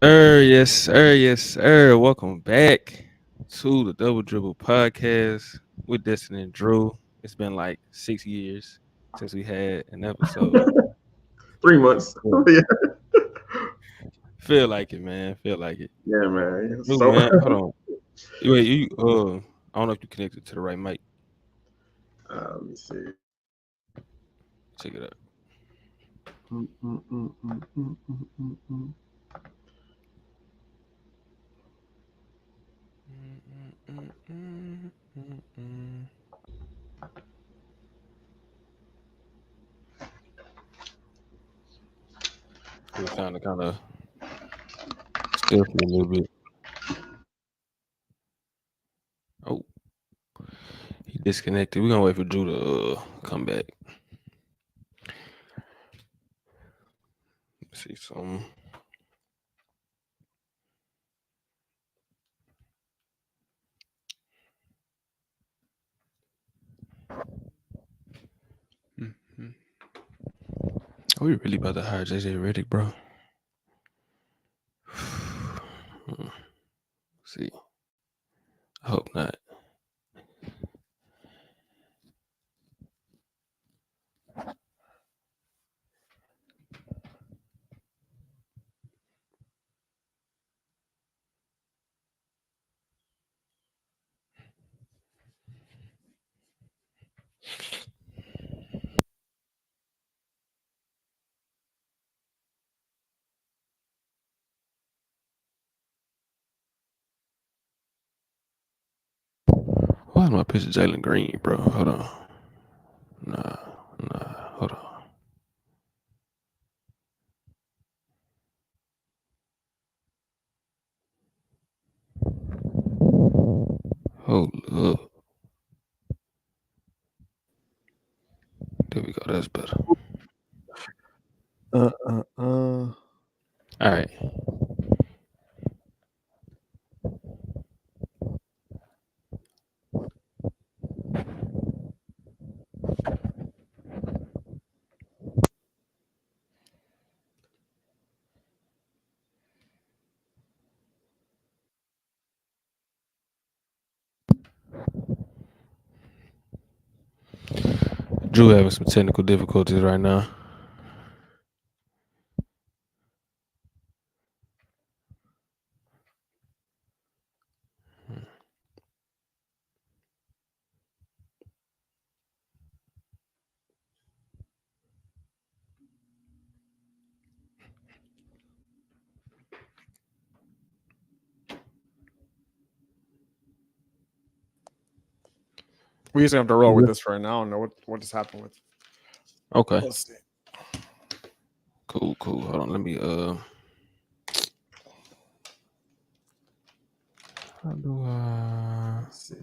Yes, sir. Yes, sir. Welcome back to the Double Dribble Podcast with Destiny and Drew. It's been like 6 years since we had an episode. 3 months. Yeah. Yeah, Feel like it, man. Feel like it. yeah, man. Drew, So, man, hold on. Wait, I don't know if you connected to the right mic. let me see. Check it out. Mm, mm, mm, mm, mm, mm, mm, mm. Mm, mm, mm, mm, mm. It sounded kind of stiff a little bit. Oh, he disconnected. We're gonna wait for Drew to come back. Let's see some. Mhm. Are we really about to hire JJ Redick, bro? See, I hope not. Why is my picture Jalen Green, bro? Hold on. Nah, hold on. Hold up. There we go. That's better. Uh, uh, uh. All right. Drew having some technical difficulties right now. We just have to roll with Yeah. this right now. I don't know what just happened with. Okay. Let's see. Cool. Hold on. Let me How do I? Let's see.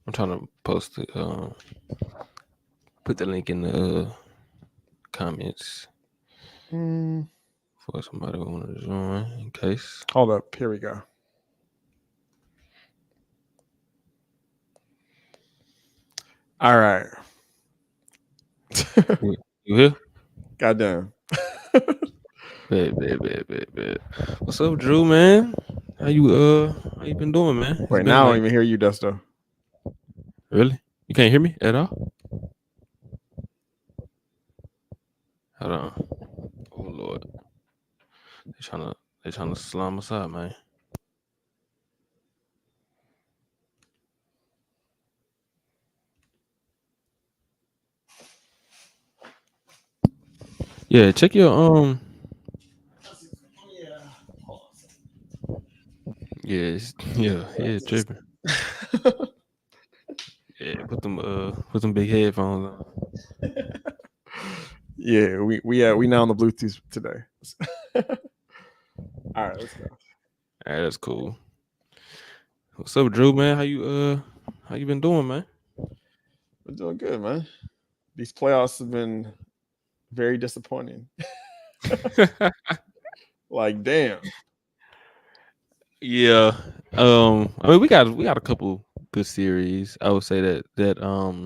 I'm trying to post it. Put the link in the comments Mm, for somebody who want to join in case. hold up. Here we go. All right. You here? Goddamn. Bet. What's up, Drew, man? How you been doing, man? It's Wait, been now I don't like even hear you, Dusto. really? You can't hear me at all? Hold on. Oh Lord. They trying to they trying to slime us out, man. Yeah, check your yeah, tripping. Yeah, put them big headphones on. Yeah, we now on the Bluetooth today. All right, let's go. Alright, that's cool. What's up, Drew, man? How you been doing, man? We're doing good, man. These playoffs have been very disappointing. Like, damn. Yeah. I mean we got a couple good series. I would say that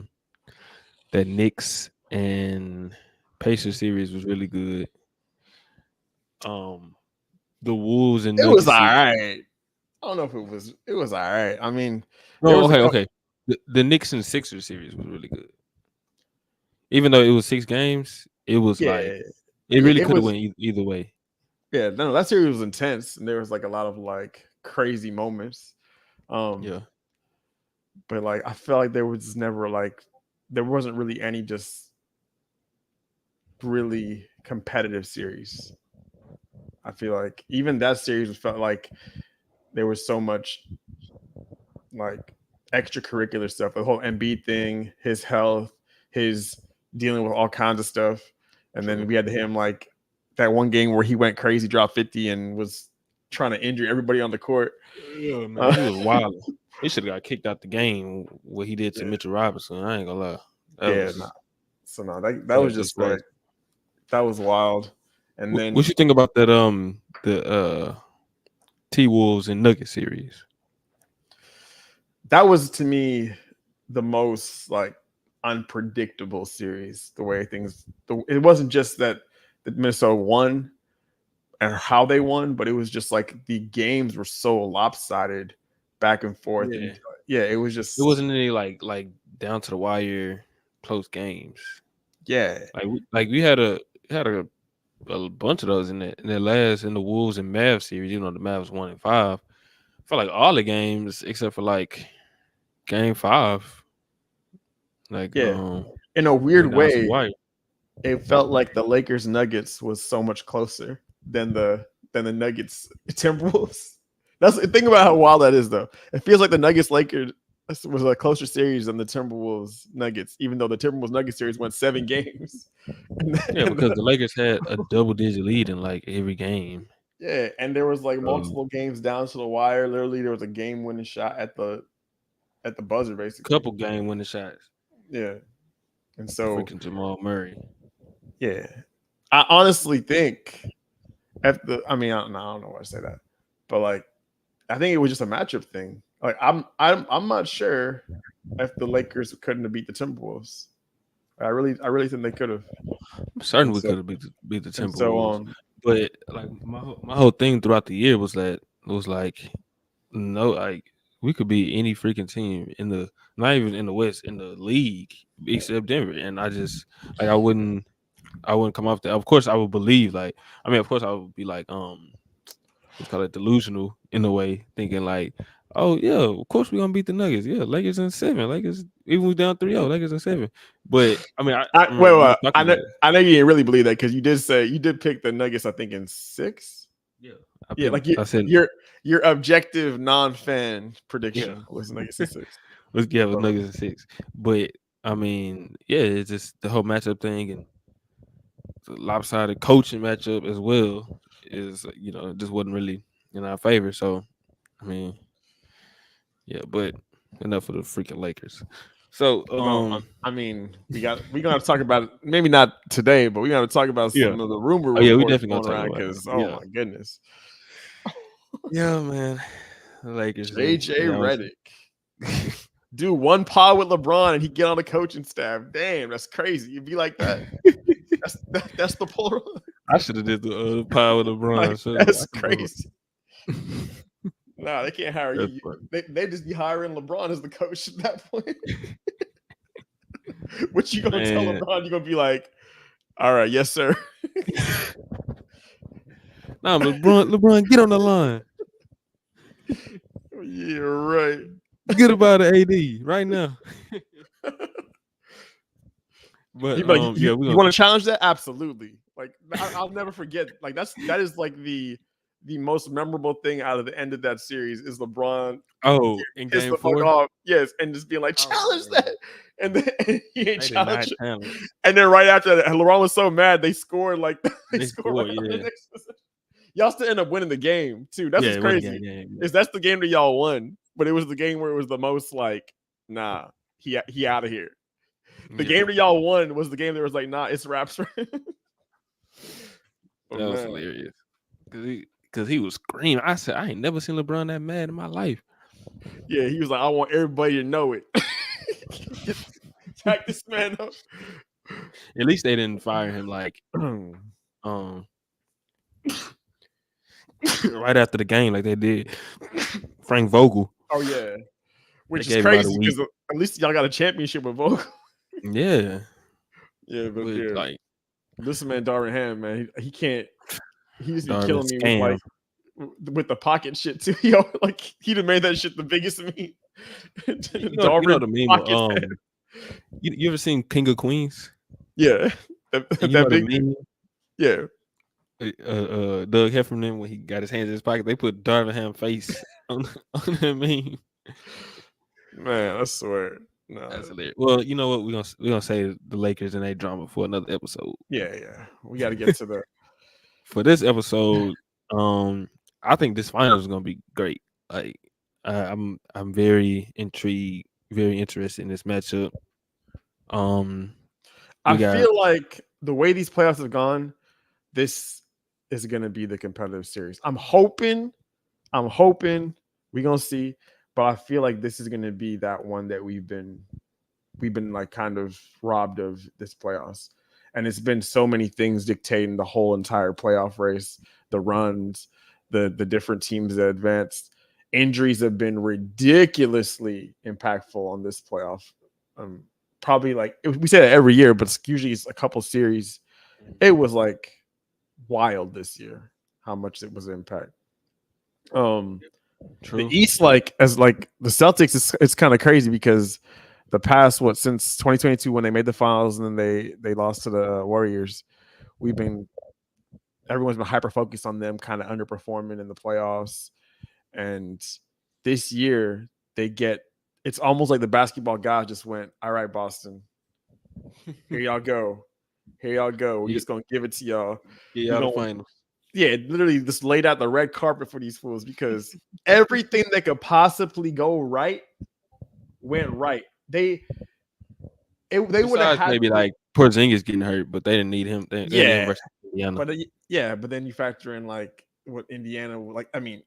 Knicks and Pacers series was really good. the Wolves and It was Nuggets all series. right. I don't know if it was all right. I mean, there No, was okay. The Knicks and Sixers series was really good. Even though it was 6 games, it was like yeah, it yeah, really it could have was. went either way. Yeah, no, that series was intense, and there was like a lot of like crazy moments. Yeah. But like I felt like there was never like there wasn't really any just really competitive series. I feel like even that series felt like there was so much like extracurricular stuff, the whole Embiid thing, his health, his dealing with all kinds of stuff, and True. then we had him like that one game where he went crazy, dropped 50, and was trying to injure everybody on the court. Yeah, man, he was wild. He should have got kicked out the game. What he did to Yeah, Mitchell Robinson, I ain't gonna lie. That yeah, was nah. So no, that was just like disgraceful. that was wild. And then What you think about that? The T Wolves and Nuggets series. that was to me the most like unpredictable series. The way it wasn't just that the Minnesota won and how they won, but it was just like the games were so lopsided back and forth, Yeah, and yeah, it was it just wasn't any like down to the wire close games. yeah, We had a bunch of those in the Wolves and Mavs series. You know, the Mavs 1-5. I felt like all the games except for like game 5, like yeah. In a went weird down to the way, wire. it felt like the Lakers Nuggets was so much closer than the Nuggets Timberwolves. That's the thing about how wild that is, though. It feels like the Nuggets Lakers was a closer series than the Timberwolves Nuggets, even though the Timberwolves Nuggets series went 7 games. Yeah, because the Lakers had a double-digit lead in like every game. Yeah, and there was like So, multiple games down to the wire. Literally, there was a game-winning shot at the buzzer, basically. couple game-winning shots. Yeah, and so Freaking Jamal Murray. yeah, I honestly think I mean, I don't know why I say that, but like, I think it was just a matchup thing. Like, I'm not sure if the Lakers couldn't have beat the Timberwolves. I really think they could have. I'm certain And we so, could have beat the and so, Timberwolves, but like my whole thing throughout the year was that it was like no, like we could beat any freaking team in the not even in the West in the league except Denver, and I just like I wouldn't come off that. Of course, I would believe of course I would be like let's call it delusional in a way, thinking like, oh yeah, of course we're gonna beat the Nuggets. Yeah, Lakers in 7. Lakers even we down 3-0, Lakers in 7. But I mean, I wait, remember we was talking about it. I know you didn't really believe that because you did pick the Nuggets. I think in 6. Yeah, Yeah, like I said your objective non-fan yeah. prediction was Nuggets in 6. It was Nuggets in 6. But I mean, yeah, it's just the whole matchup thing and the lopsided coaching matchup as well is just wasn't really in our favor. So I mean, yeah, but enough of the freaking Lakers. So No, I mean we're gonna have to talk about it. Maybe not today, but we gotta talk about yeah. some of the rumor Oh yeah, we reports definitely going gonna talk around about it. because oh Yeah. my goodness, Yeah, man. The Lakers. JJ they always, Redick do one pod with LeBron and he get on the coaching staff. Damn, that's crazy. You'd be like that. That's the polar. I should have did the power of LeBron. Like, So that's crazy. Nah, they can't hire That's you. funny. They just be hiring LeBron as the coach at that point. What you gonna tell Man. LeBron? You gonna be like, all right, yes, sir. Nah, LeBron, get on the line. Yeah, right. Get about the AD right now. But Like, yeah, you want to challenge that? Absolutely. Like I'll never forget. Like that is like the most memorable thing out of the end of that series is LeBron. In Piss game the fuck 4. off, yes, and just being like challenge that, and then he ain't challenge. Talent. And then right after that, LeBron was so mad they scored like They scored scored, right on the yeah. next possession. Y'all still end up winning the game too. That's Yeah, what's it was a crazy. game, yeah. Is that's the game that y'all won, but it was the game where it was the most like, nah, he out of here. The game that y'all won was the game that was like, nah, it's wraps. That was hilarious. Cause he was screaming. I said, I ain't never seen LeBron that mad in my life. Yeah, he was like, I want everybody to know it. Jack this man up. At least they didn't fire him like right after the game, like they did Frank Vogel. Oh yeah, which They is gave him about a crazy week. because at least y'all got a championship with Vogel. Yeah, Yeah, but with yeah, like this man Darvin Ham, man, he can't. He just be Darvin killing me with scam. like with the pocket shit too. Yo, like he'd have made that shit the biggest to me. You know Darvin the meme. pocket. You ever seen King of Queens? Yeah, And that, you know that the big. meme. Yeah, Doug Heffernan when he got his hands in his pocket, they put Darvin Ham face on that meme. man, I swear. No. That's hilarious. Well, you know what? We're gonna say the Lakers and they drama for another episode. Yeah. We got to get to the. For this episode, I think this finals is gonna be great. Like I'm very intrigued, very interested in this matchup. I feel like the way these playoffs have gone, this is going to be the competitive series. I'm hoping we're going to see, but I feel like this is going to be that one that we've been like kind of robbed of this playoffs. And it's been so many things dictating the whole entire playoff race, the runs, the different teams that advanced. Injuries have been ridiculously impactful on this playoff. Probably like we say that every year, but usually it's a couple series. It was like wild this year how much it was impact. True. The East, like as like the Celtics, it's kind of crazy because the past since 2022 when they made the finals and then they lost to the Warriors, everyone's been hyper focused on them kind of underperforming in the playoffs, and this year it's almost like the basketball guys just went, all right, Boston, here y'all go. We're just gonna give it to y'all. Yeah, the finals. Yeah, literally just laid out the red carpet for these fools because everything that could possibly go right went right. They would have had maybe like Porzingis getting hurt, but they didn't need him. They yeah, Indiana. But then you factor in like what Indiana, like I mean,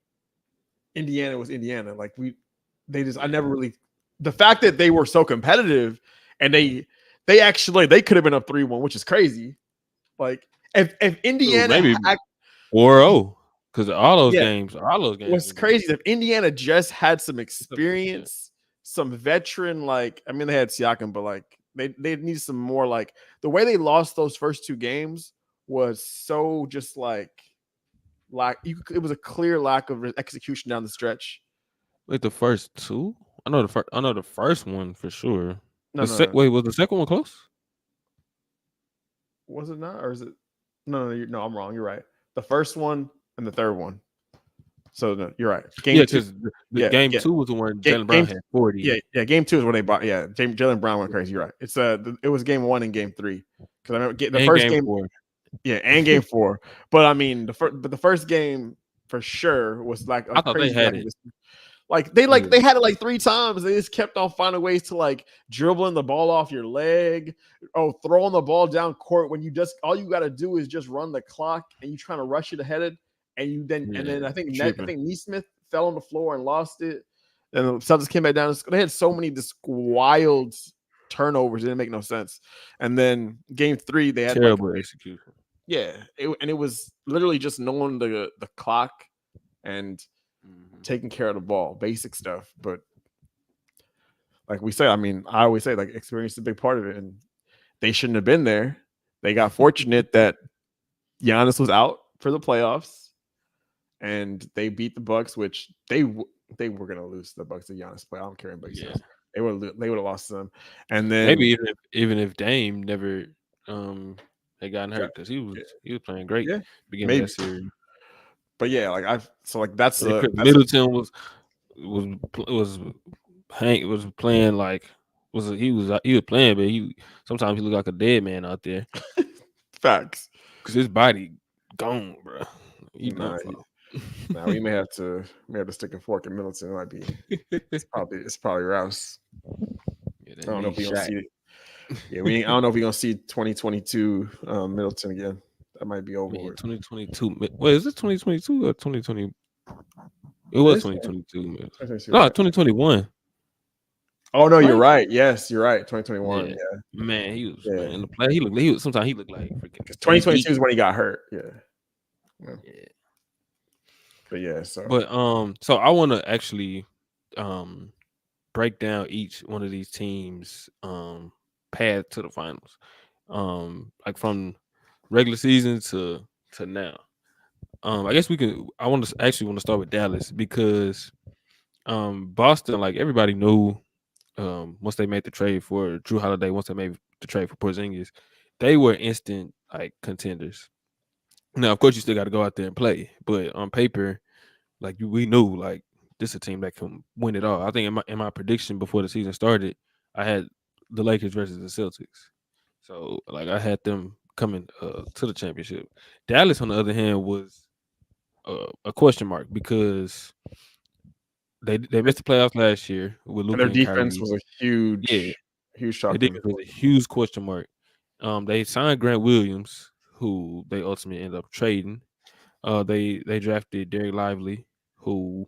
Indiana was Indiana. Like I never really the fact that they were so competitive and they could have been up 3-1, which is crazy. Like if Indiana maybe 4-0 because all those games. What's crazy if Indiana just had some experience, some veteran. Like I mean, they had Siakam, but like they need some more. Like the way they lost those first two games was so just like it was a clear lack of execution down the stretch. Wait, the first two? I know the first one for sure. No. Wait, was the second one close? Was it not, or is it? No, I'm wrong. You're right. The first one and the third one. So no, you're right. Game 2 was the one Jaylen Brown had 40. Yeah. Game 2 is when they bought. Yeah, Jaylen Brown went crazy. You're right. It was game 1 and game 3 because I remember the first game 4. Yeah, and game 4. But I mean the first game for sure was like I thought they had it. Like they had it like 3 times. They just kept on finding ways to like dribbling the ball off your leg, throwing the ball down court when you just all you got to do is just run the clock and you trying to rush it ahead, and then I think Nesmith fell on the floor and lost it. And the Celtics came back down. They had so many just wild turnovers. It didn't make no sense. And then game 3 they had terrible execution. Yeah, it was literally just knowing the clock and taking care of the ball, basic stuff. But like we say, I mean, I always say like experience is a big part of it, and they shouldn't have been there. They got fortunate that Giannis was out for the playoffs, and they beat the Bucks, which they were going to lose to the Bucks if Giannis play. I don't care anybody says. They would have lost to them. And then maybe even if Dame never had gotten hurt because he was playing great beginning of that series. But yeah, like that's Middleton was playing like he was playing, but sometimes he looked like a dead man out there. Facts, because his body gone, bro. Now we may have to stick a fork in Middleton. It might be it's probably Rouse. Yeah, I don't know if we're gonna see it. Yeah, I don't know if we're gonna see 2022 Middleton again. That might be over. 2022. Wait, is it 2022 or 2020? It was 2022. No, 2021. Oh no, you're right. Yes, you're right. 2021. Yeah. Man, he was in the play. Sometimes he looked like freaking. 2022 is when he got hurt. Yeah. Yeah. But yeah, so But I want to actually um break down each one of these teams path to the finals. Like from regular season to now. I guess we can I want to actually want to start with Dallas because Boston, like everybody knew once they made the trade for Drew Holiday, once they made the trade for Porzingis, they were instant like contenders. Now, of course, you still got to go out there and play, but on paper, like we knew like this is a team that can win it all. I think in my prediction before the season started, I had the Lakers versus the Celtics. So like I had them coming to the championship. Dallas, on the other hand, was a question mark because they missed the playoffs last year with and Luka their and defense Kyrie. was a Yeah, huge their shock to me. defense was a huge question mark. They signed Grant Williams, who they ultimately ended up trading. They drafted Derek Lively, who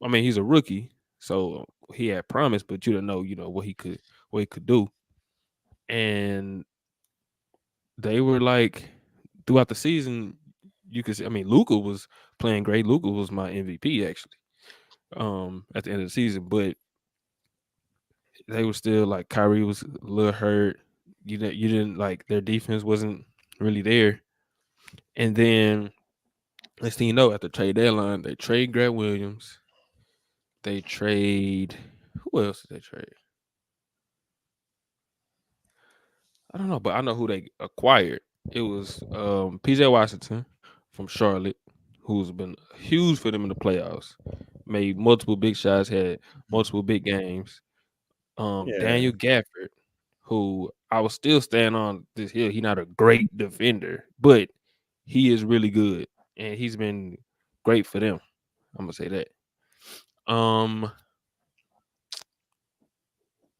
I mean he's a rookie, so he had promise, but you don't know, what he could do. And they were like throughout the season, you could see. I mean, Luca was playing great. Luca was my MVP actually. At the end of the season, but they were still like Kyrie was a little hurt. You didn't like their defense wasn't really there. And then next thing you know, at the trade deadline, they trade Grant Williams. They trade who else did they trade? I don't know, but I know who they acquired. It was PJ Washington from Charlotte, who's been huge for them in the playoffs. Made multiple big shots, had multiple big games. Yeah, Daniel Gafford, who I was still staying on this hill. He's not a great defender, but he is really good, and he's been great for them. I'm gonna say that.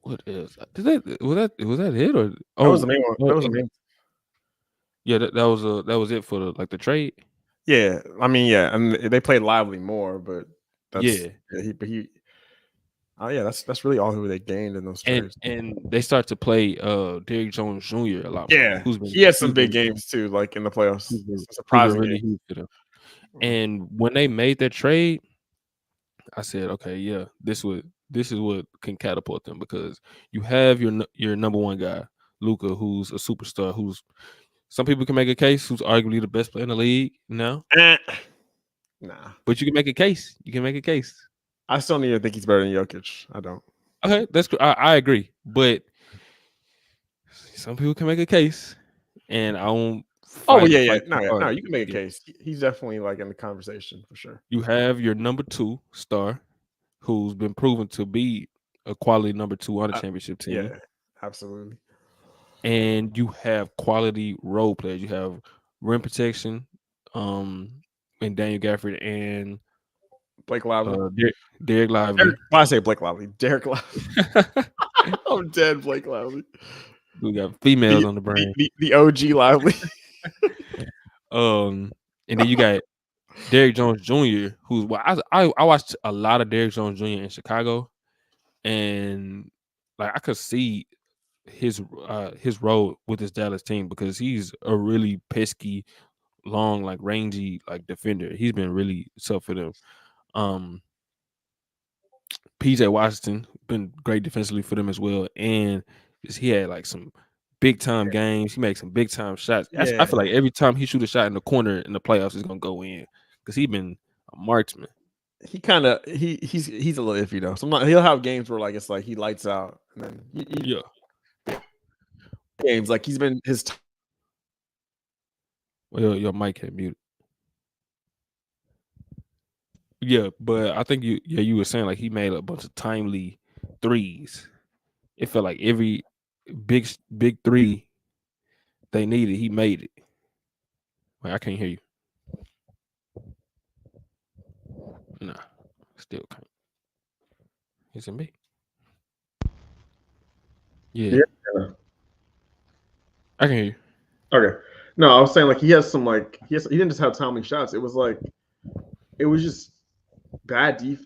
What else? Was that it or that was the main one. oh That was the main. yeah, that was it for the trade. Yeah, I mean, yeah, and they played Lively more, but that's Yeah, yeah, he. Oh yeah, that's really all who they gained in those and trades. and they start to play Derrick Jones Jr. a lot more. Yeah, he had some big games too, like in the playoffs. Some Who's been surprising really games. huge for them. Mhm. And when they made that trade, I said, okay, yeah, this is what can catapult them because you have your number one guy, Luca, who's a superstar, who's some people can make a case who's arguably the best player in the league now, Eh, nah, but you can make a case. You can make a case. I still need to think he's better than Jokic. I don't. Okay, I agree, but some people can make a case, and I won't Oh fight yeah, yeah. fight too No, no, hard. you can make a Yeah. case. He's definitely like in the conversation for sure. You have your number two star, who's been proven to be a quality number two on a Uh, championship team. yeah, absolutely. And you have quality role players. You have rim protection, um, and Daniel Gafford and Blake Lively. Derek Derek, Lively. well, I say Blake Lively. Derek Lively. I'm dead, Blake Lively. We got females The on the the brain. the OG Lively. And then you got Derrick Jones Jr., who's well, I watched a lot of Derrick Jones Jr. in Chicago, and like I could see his role with this Dallas team because he's a really pesky, long, like rangy, like defender. He's been really tough for them. Um, PJ Washington been great defensively for them as well, and he had like some big time games. He made some big time shots. I Yeah, feel like every time he shoot a shot in the corner in the playoffs, he's gonna go in because he been a marksman. he kind of he's a little iffy though. Sometimes he'll have games where like it's like he lights out, and then Yeah. games like he's been his. Well, your mic had muted. Yeah, but I think you were saying like he made a bunch of timely threes. It felt like every big three they needed, he made it. Wait, I can't hear you. Nah, still can't. Is it me? Yeah, Yeah. I can hear you. Okay. No, I was saying like he has some like he didn't just have timely shots. It was like it was just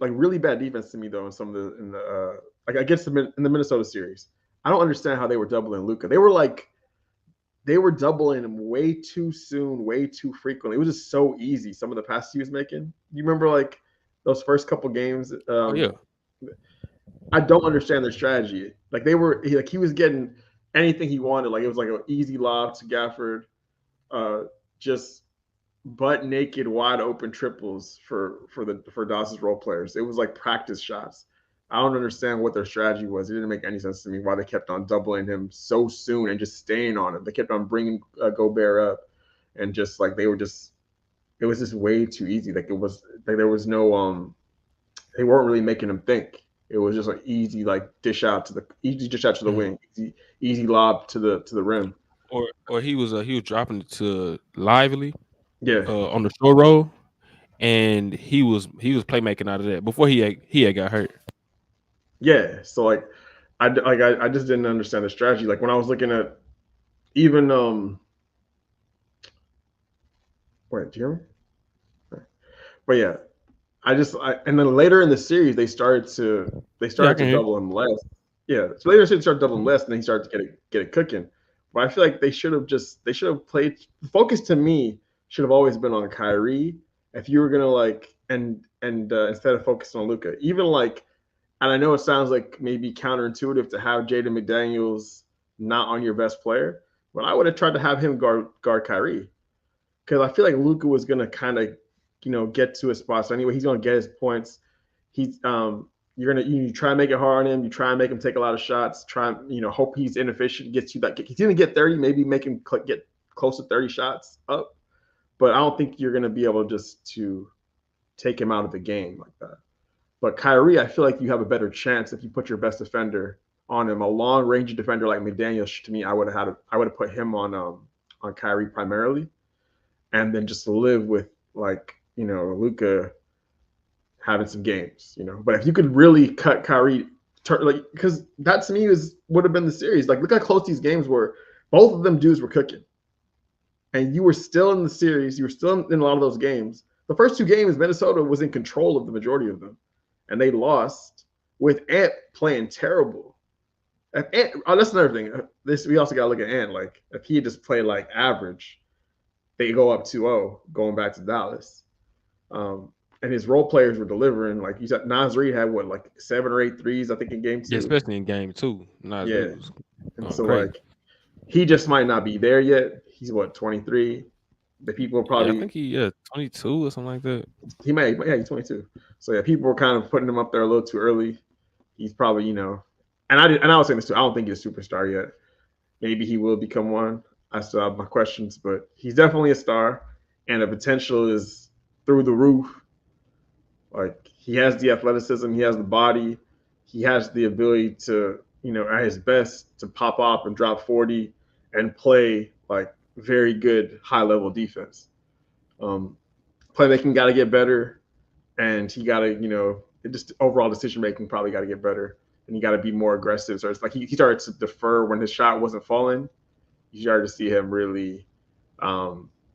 like really bad defense to me though in some of the in the like I guess in the Minnesota series. I don't understand how they were doubling Luca. They were like they were doubling him way too soon, way too frequently. It was just so easy. Some of the passes he was making. You remember like those first couple games? Oh yeah. I don't understand their strategy. Like he was getting anything he wanted. Like it was like an easy lob to Gafford, just butt naked, wide open triples for Dawson's role players. It was like practice shots. I don't understand what their strategy was. It didn't make any sense to me why they kept on doubling him so soon and just staying on him. They kept on bringing Gobert up, and just like they were just, it was just way too easy. Like it was like there was no they weren't really making him think. It was just like easy like dish out to the wing, easy lob to the rim. Or he was dropping it to Lively Yeah, on the short roll, and he was playmaking out of that before he had got hurt. yeah. So like I just didn't understand the strategy. Like when I was looking at even wait, do you hear me? But yeah, and then later in the series they started to double him less. Yeah, so later they started doubling less, and then he started to get it cooking. But I feel like they should have played. The focus to me should have always been on Kyrie. If you were gonna like and instead of focusing on Luka, even like, and I know it sounds like maybe counterintuitive to have Jaden McDaniels not on your best player, but I would have tried to have him guard Kyrie, because I feel like Luka was gonna kind of get to his spots. So anyway, he's gonna get his points. He's you try and make it hard on him. You try and make him take a lot of shots. Try and hope he's inefficient. Gets you that. He's gonna get 30. Maybe make him get close to 30 shots up. But I don't think you're gonna be able just to take him out of the game like that. But Kyrie, I feel like you have a better chance if you put your best defender on him. A long range defender like McDaniels, to me, I would have put him on Kyrie primarily, and then just live with like Luka having some games. But if you could really cut Kyrie, like, because that to me would have been the series. Like look how close these games were. Both of them dudes were cooking, and you were still in the series. You were still in a lot of those games. The first two games, Minnesota was in control of the majority of them, and they lost with Ant playing terrible. That's another thing. We also got to look at Ant. Like if he just played like average, they go up 2-0 going back to Dallas. And his role players were delivering. Like you said, Naz Reid had like 7 or 8 threes, I think, in game 2. Yeah, especially in game 2. Naz Reid was so crazy. like he just might not be there yet. He's 23. The people are probably I think he 22 or something like that. He may, but yeah, he's 22. So yeah, people were kind of putting him up there a little too early. He's probably and I was saying this too. I don't think he's a superstar yet. Maybe he will become one. I still have my questions, but he's definitely a star, and the potential is through the roof. Like he has the athleticism, he has the body, he has the ability to, at his best, to pop up and drop 40 and play like very good high level defense. Playmaking got to get better, and he got to, just overall decision making probably got to get better, and he got to be more aggressive. So it's like he started to defer when his shot wasn't falling. You started to see him really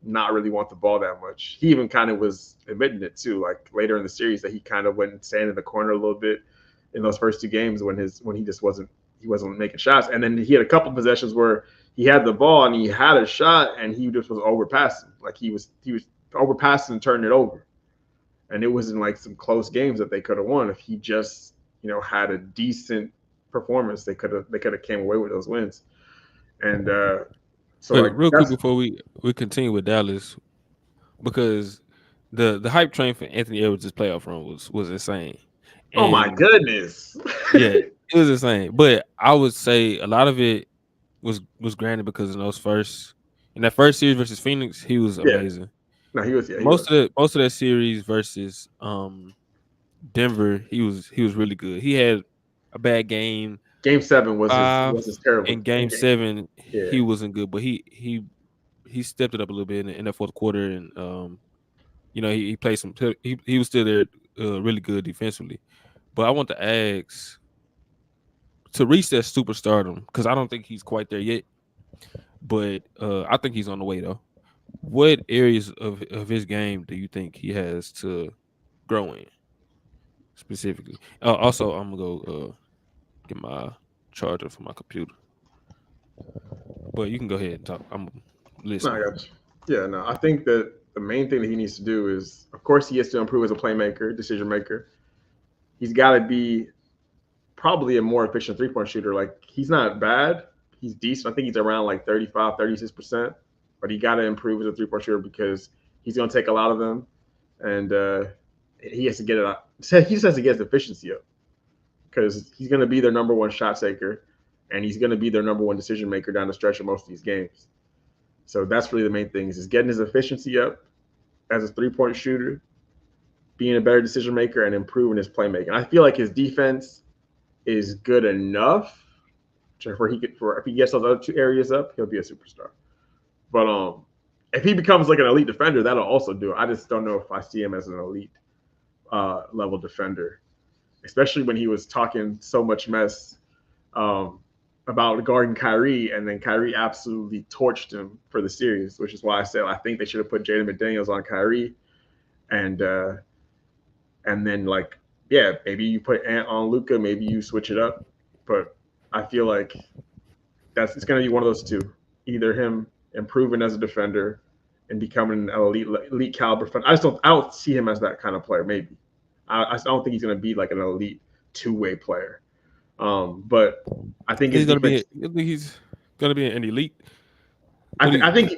not really want the ball that much. He even kind of was admitting it too, like later in the series, that he kind of went and stand in the corner a little bit in those first 2 games when he just wasn't making shots. And then he had a couple possessions where he had the ball and he had a shot and he just was overpassing. Like he was overpassing and turning it over. And it was in like some close games that they could have won if he just had a decent performance. They could have came away with those wins. And so wait, like real quick before we continue with Dallas, because the hype train for Anthony Edwards' playoff run was insane. And, oh my goodness! Yeah, it was insane. But I would say a lot of it was granted because in that first series versus Phoenix, he was amazing. No, he was. Yeah, most of that series versus Denver, he was really good. He had a bad game. Game 7 was terrible. In game 7, he wasn't good, but he stepped it up a little bit in that fourth quarter, and he played some. He was still there, really good defensively. But I want to ask, to reach that superstardom, because I don't think he's quite there yet, but I think he's on the way though. What areas of his game do you think he has to grow in specifically? Also, I'm gonna go get my charger for my computer. But you can go ahead and talk. I'm No, listening. I got you. Yeah, no, I think that the main thing that he needs to do is, of course, he has to improve as a playmaker, decision maker. He's got to be probably a more efficient 3-point shooter. Like, he's not bad. He's decent. I think he's around like 35, 36%. But he got to improve as a 3-point shooter because he's going to take a lot of them. And he has to get it up. He just has to get his efficiency up because he's going to be their number one shot taker and he's going to be their number one decision maker down the stretch of most of these games. So that's really the main thing is getting his efficiency up as a 3-point shooter, being a better decision maker, and improving his playmaking. I feel like his defense is good enough for if he gets those other two areas up, he'll be a superstar. But if he becomes like an elite defender, that'll also do it. I just don't know if I see him as an elite level defender, especially when he was talking so much mess about guarding Kyrie, and then Kyrie absolutely torched him for the series, which is why I said I think they should have put Jaden McDaniels on Kyrie, and then like maybe you put Ant on Luka, maybe you switch it up, but I feel like it's going to be one of those two, either him improving as a defender and becoming an elite caliber defender. I don't see him as that kind of player. Maybe I don't think he's going to be like an elite two-way player. But I think he's going to be. I think he's going to be an elite. I think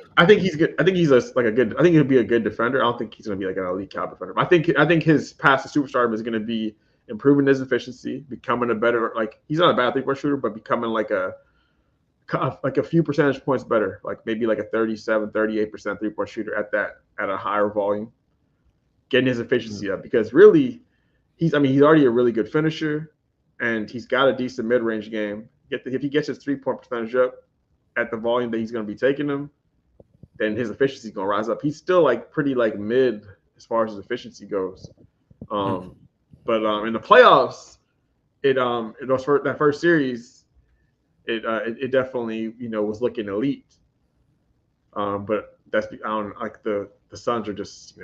he's good. I think he's I think he'll be a good defender. I don't think he's going to be like an elite caliber defender. But I think his path to superstardom is going to be improving his efficiency, becoming a better he's not a bad 3-point shooter, but becoming like a few percentage points better, like maybe like a 37, 38% 3-point shooter at a higher volume, getting his efficiency up because really he's already a really good finisher and he's got a decent mid-range game. If he gets his 3-point percentage up at the volume that he's going to be taking them, then his efficiency is going to rise up. He's still like pretty like mid as far as his efficiency goes. But in the playoffs, it was for that first series, it definitely was looking elite. But that's like the Suns are just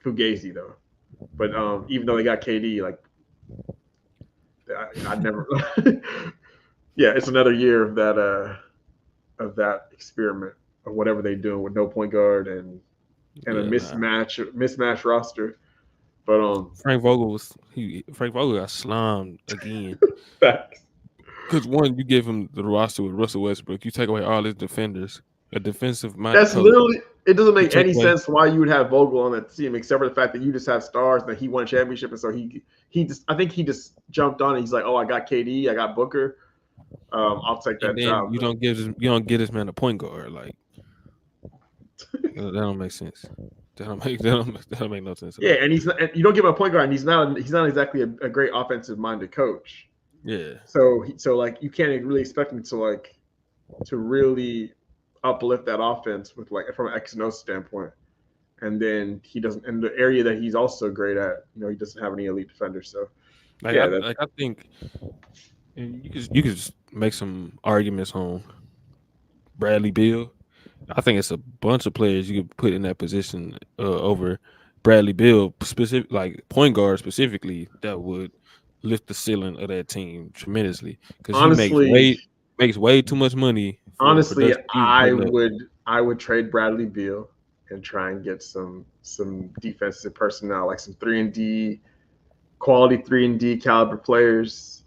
fugazi though. But even though they got KD, like I never. Yeah, it's another year of that experiment of whatever they're doing with no point guard and a mismatch roster. But Frank Vogel got slimed again. Because one, you give him the roster with Russell Westbrook, you take away all his defenders, a defensive mind. That's literally it. Doesn't make any sense why you would have Vogel on that team, except for the fact that you just have stars that he won a championship, and so I think he just jumped on it. He's like, oh, I got KD, I got Booker. I'll take that job. You don't give this man a point guard. Like that don't make sense. That don't make no sense. Yeah, and you don't give him a point guard, and he's not exactly a great offensive minded coach. Yeah. So like you can't really expect him to really uplift that offense with from an X and O standpoint. And then he doesn't in the area that he's also great at. He doesn't have any elite defenders. So I think. And you could just make some arguments on Bradley Beal. I think it's a bunch of players you could put in that position over Bradley Beal, specific like point guard specifically, that would lift the ceiling of that team tremendously because he makes way too much money. Honestly, I would trade Bradley Beal and try and get some defensive personnel, like some 3-and-D quality 3-and-D caliber players.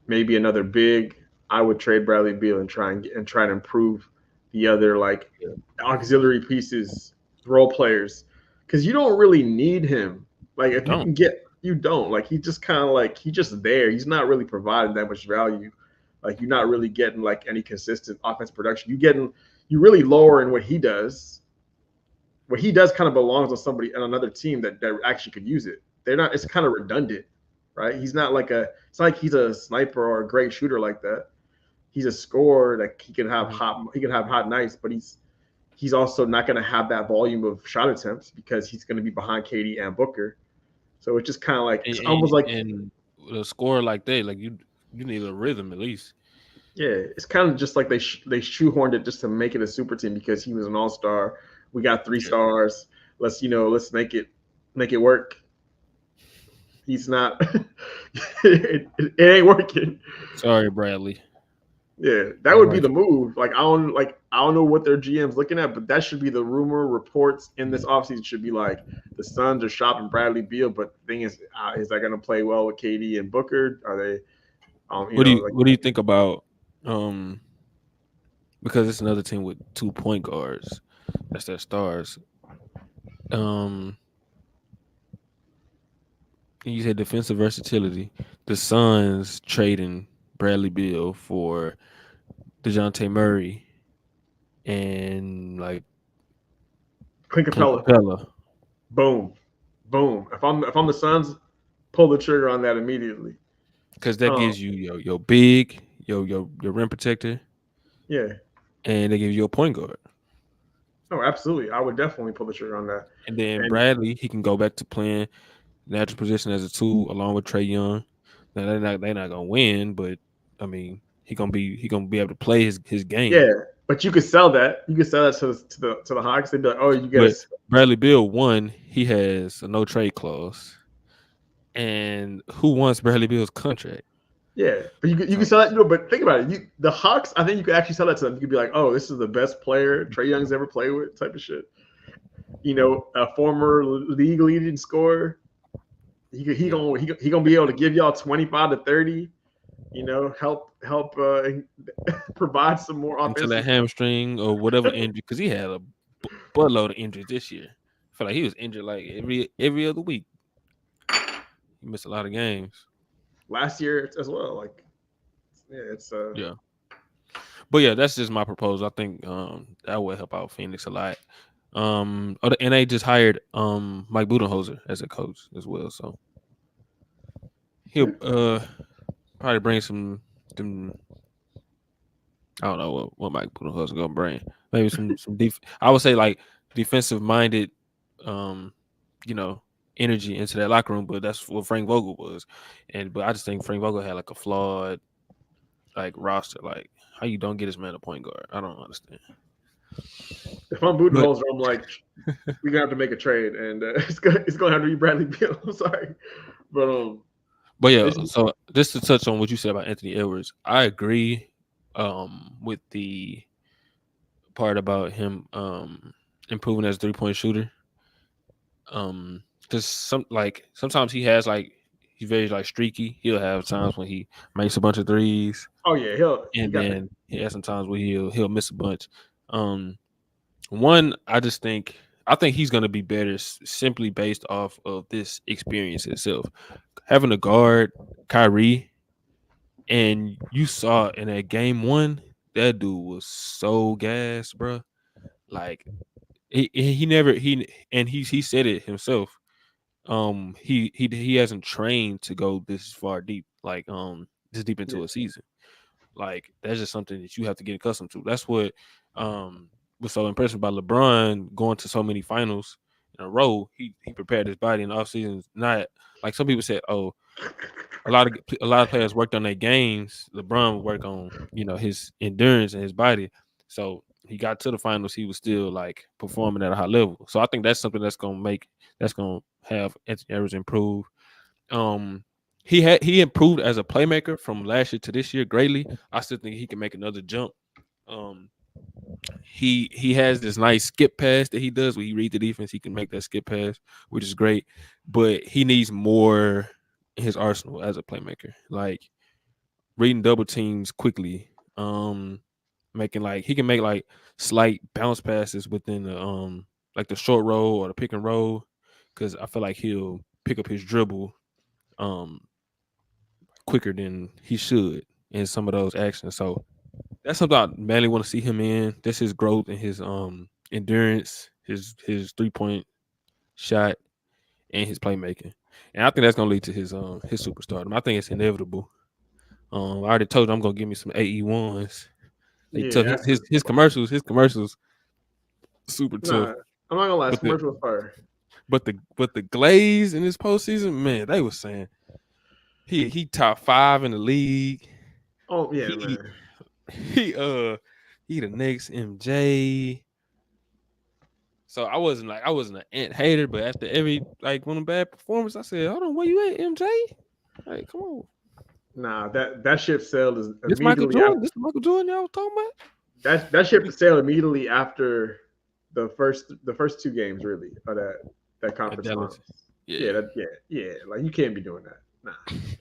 Maybe another big. I would trade Bradley Beal and try and improve the other auxiliary pieces, role players, because you don't really need him. Like if you can get, you don't like he's just kind of he's just there. He's not really providing that much value. Like you're not really getting any consistent offense production. You really lowering what he does. What he does kind of belongs on somebody on another team that actually could use it. They're not. It's kind of redundant. Right? He's not it's like he's a sniper or a great shooter like that. He's a scorer that he can have hot nights, but he's also not going to have that volume of shot attempts because he's going to be behind KD and Booker. So it's just kind of it's almost like a scorer like that, like you need a rhythm at least. Yeah, it's kind of just like they shoehorned it just to make it a super team because he was an all-star. We got 3 stars. Let's make it work. He's not. It ain't working. Sorry, Bradley. Yeah, that would be the move. Like I don't know what their GM's looking at, but that should be the rumor reports in this offseason should be like the Suns are shopping Bradley Beal, but the thing is that going to play well with KD and Booker? Are they, What do you think about because it's another team with 2 point guards, that's their stars. You said defensive versatility. The Suns trading Bradley Beal for DeJounte Murray and like Clint Clint Capella? Capella. Boom, boom. If I'm the Suns, pull the trigger on that immediately. Because that gives you your big, your rim protector. Yeah. And they give you a point guard. Oh, absolutely. I would definitely pull the trigger on that. And then Bradley, he can go back to playing natural position as a 2 along with Trae Young. Now they're not gonna win, but I mean he gonna be able to play his game. Yeah, but you could sell that. You could sell that to the Hawks. They'd be like, oh, you get us. Bradley Beal, one, he has a no trade clause. And who wants Bradley Beal's contract? Yeah, but you can sell that. But think about it. The Hawks, I think you could actually sell that to them. You could be like, oh, this is the best player Trae Young's ever played with, type of shit. A former league leading scorer. He gonna be able to give y'all 25 to 30. Help provide some more offense until that hamstring or whatever injury, because he had a buttload of injuries this year. I feel like he was injured like every other week. He missed a lot of games last year as well. Like, yeah, it's yeah. But yeah, that's just my proposal. I think that would help out Phoenix a lot. And they just hired Mike Budenholzer as a coach as well, so he'll probably bring some. I don't know what Mike Budenholzer gonna bring. Maybe some I would say like defensive minded, energy into that locker room. But that's what Frank Vogel was, but I just think Frank Vogel had like a flawed like roster. Like how you don't get this man a point guard? I don't understand. If I'm Budenholzer, I'm like, we're gonna have to make a trade, and it's gonna have to be Bradley Beal. I'm sorry, but yeah. So just to touch on what you said about Anthony Edwards, I agree with the part about him improving as a 3-point shooter. Because sometimes he has he's very like streaky. He'll have times when he makes a bunch of threes. Oh yeah, he has some times where he'll miss a bunch. One, I think he's gonna be better simply based off of this experience itself. Having a guard, Kyrie, and you saw in that game 1, that dude was so gassed, bro. Like he said it himself. He hasn't trained to go this far deep, this deep into a season. Like that's just something that you have to get accustomed to. That's what was so impressive about LeBron going to so many finals in a row. He prepared his body in the offseason. Not like some people said, oh, a lot of players worked on their games. LeBron worked on his endurance and his body. So he got to the finals. He was still like performing at a high level. So I think that's something that's gonna have Anthony Edwards improve. He improved as a playmaker from last year to this year greatly. I still think he can make another jump. He has this nice skip pass that he does when he reads the defense. He can make that skip pass, which is great. But he needs more in his arsenal as a playmaker, like reading double teams quickly. Making he can make slight bounce passes within the the short roll or the pick and roll, because I feel like he'll pick up his dribble quicker than he should in some of those actions. So that's something I mainly want to see him in. That's his growth and his endurance, his 3-point shot, and his playmaking. And I think that's gonna lead to his superstardom. I think it's inevitable. I already told you I'm gonna give me some AE1s. His commercials super tough. I'm not gonna lie, commercial fire. But the Glaze in this postseason, man, they were saying he top 5 in the league. Oh yeah, man. He the next MJ. So I wasn't an Ant hater, but after every one of bad performance, I said, hold on, where you at, MJ? Like, come on. Nah, that ship sailed is This Michael immediately Jordan. after This the Michael Jordan y'all was talking about. that ship sailed immediately after the first two games really of that At conference Dallas. finals. Yeah. Yeah. Like you can't be doing that. Nah,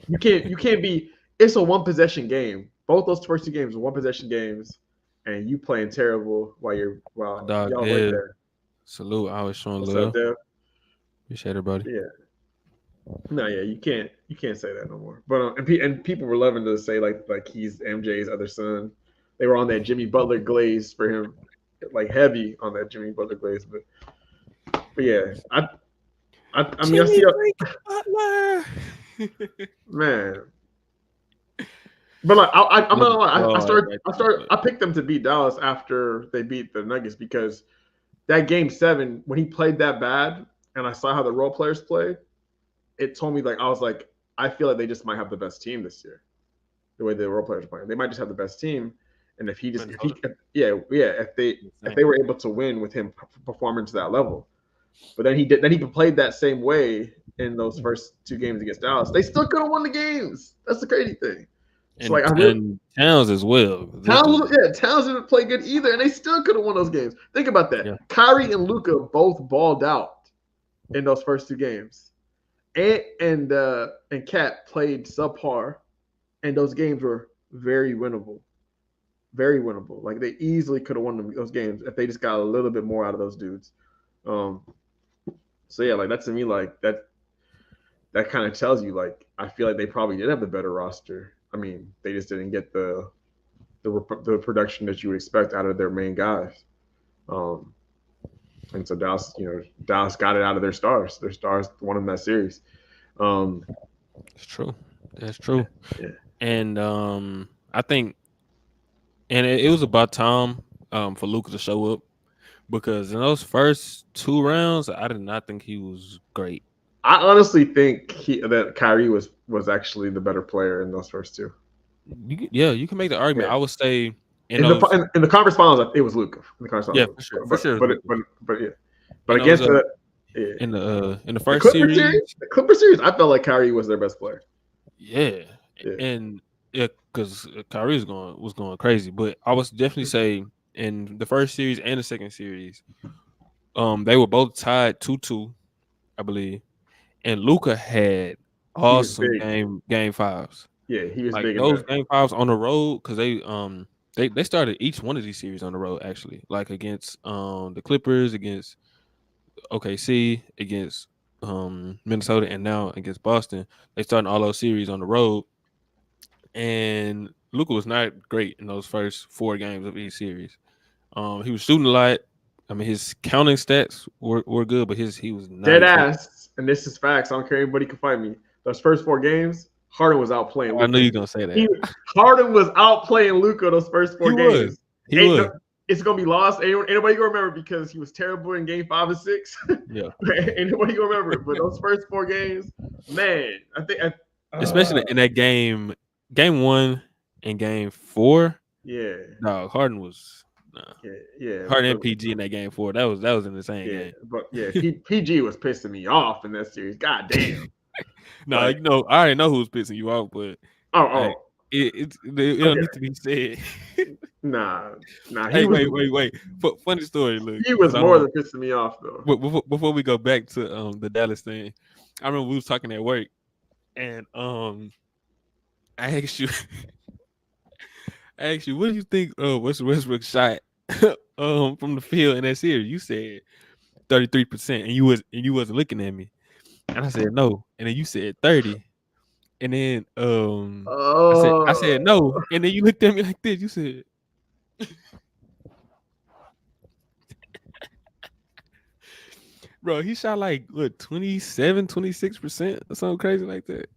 you can't be. It's a one possession game. Both those first two games are one possession games, and you playing terrible while My dog y'all right Dev. there. Salute. I was showing What's up, love. Dev? Appreciate it, buddy. Yeah. No, yeah, you can't say that no more. But and people were loving to say like he's MJ's other son. They were on that Jimmy Butler glaze for him, like heavy on that Jimmy Butler glaze. But yeah, I mean I Jimmy see Butler. man. But like I'm not gonna lie, Oh, I picked them to beat Dallas after they beat the Nuggets because that game 7 when he played that bad and I saw how the role players play, it told me like I was like I feel like they just might have the best team this year. The way the role players are playing, they might just have the best team. And if they were able to win with him performing to that level, but then he played that same way in those first two games against Dallas. They still could have won the games. That's the crazy thing. So like and Towns as well. Towns didn't play good either, and they still could have won those games. Think about that. Yeah. Kyrie and Luka both balled out in those first two games, and Cat played subpar, and those games were very winnable, very winnable. Like they easily could have won those games if they just got a little bit more out of those dudes. So yeah, like that to me, like that kind of tells you, like I feel like they probably did have the better roster. I mean, they just didn't get the production that you would expect out of their main guys. And so Dallas got it out of their stars. Their stars won them that series. It's true. That's true. Yeah. And I think, and it was about time for Luka to show up because in those first 2 rounds, I did not think he was great. I honestly think that Kyrie was actually the better player in those first two. You can make the argument. Yeah. I would say in the conference finals, it was Luka. In the conference finals, for sure. But against in the first series, the Clippers series, I felt like Kyrie was their best player. Yeah. And because Kyrie was going crazy, but I would definitely say in the first series and the second series, they were both tied 2-2, I believe, and Luka had awesome game fives. Yeah, he was like big. Those game fives on the road because they started each one of these series on the road actually, like against the Clippers, against OKC, against Minnesota, and now against Boston. They started all those series on the road, and Luka was not great in those first 4 games of each series. He was shooting a lot. I mean, his counting stats were good, but he was not dead ass. And this is facts. I don't care. Anybody can fight me. Those first 4 games, Harden was outplaying Luka. I knew you were gonna say that. Harden was outplaying Luka those first 4 games. He was. It's gonna be lost. Anybody gonna remember because he was terrible in game 5 and 6. Yeah. Anybody gonna remember it? But those first 4 games, man, I think especially in that game 1 and game 4. Yeah. No, Harden was. Yeah. Harden and PG in that game 4. That was in the same game. But yeah, PG was pissing me off in that series. God damn. No, I already know who's pissing you off, but it don't need to be said. Nah. Hey, wait. Funny story, look. He was more than pissing me off though. Before we go back to the Dallas thing, I remember we was talking at work, and I asked you, what do you think Westbrook shot from the field in that series? You said 33%, and you wasn't looking at me, and I said no, and then you said 30, and then I said no, and then you looked at me like this. You said. Bro, he shot like what 27, 26% or something crazy like that.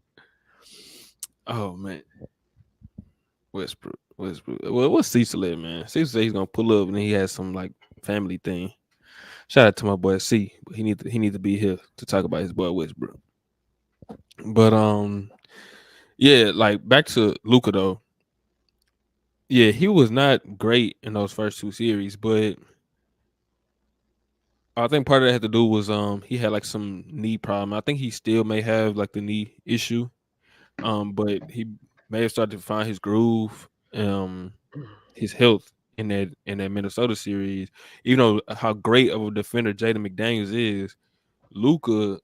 Oh man. Westbrook. Well, what's Cecil at, man? Cecil said he's gonna pull up and he has some like family thing. Shout out to my boy C, but he need to be here to talk about his boy Westbrook. But yeah, like back to Luka though. Yeah, he was not great in those first 2 series, but I think part of that had to do was he had like some knee problem. I think he still may have like the knee issue. But he may have started to find his groove, his health in that Minnesota series. You know how great of a defender Jaden McDaniels is. Luka,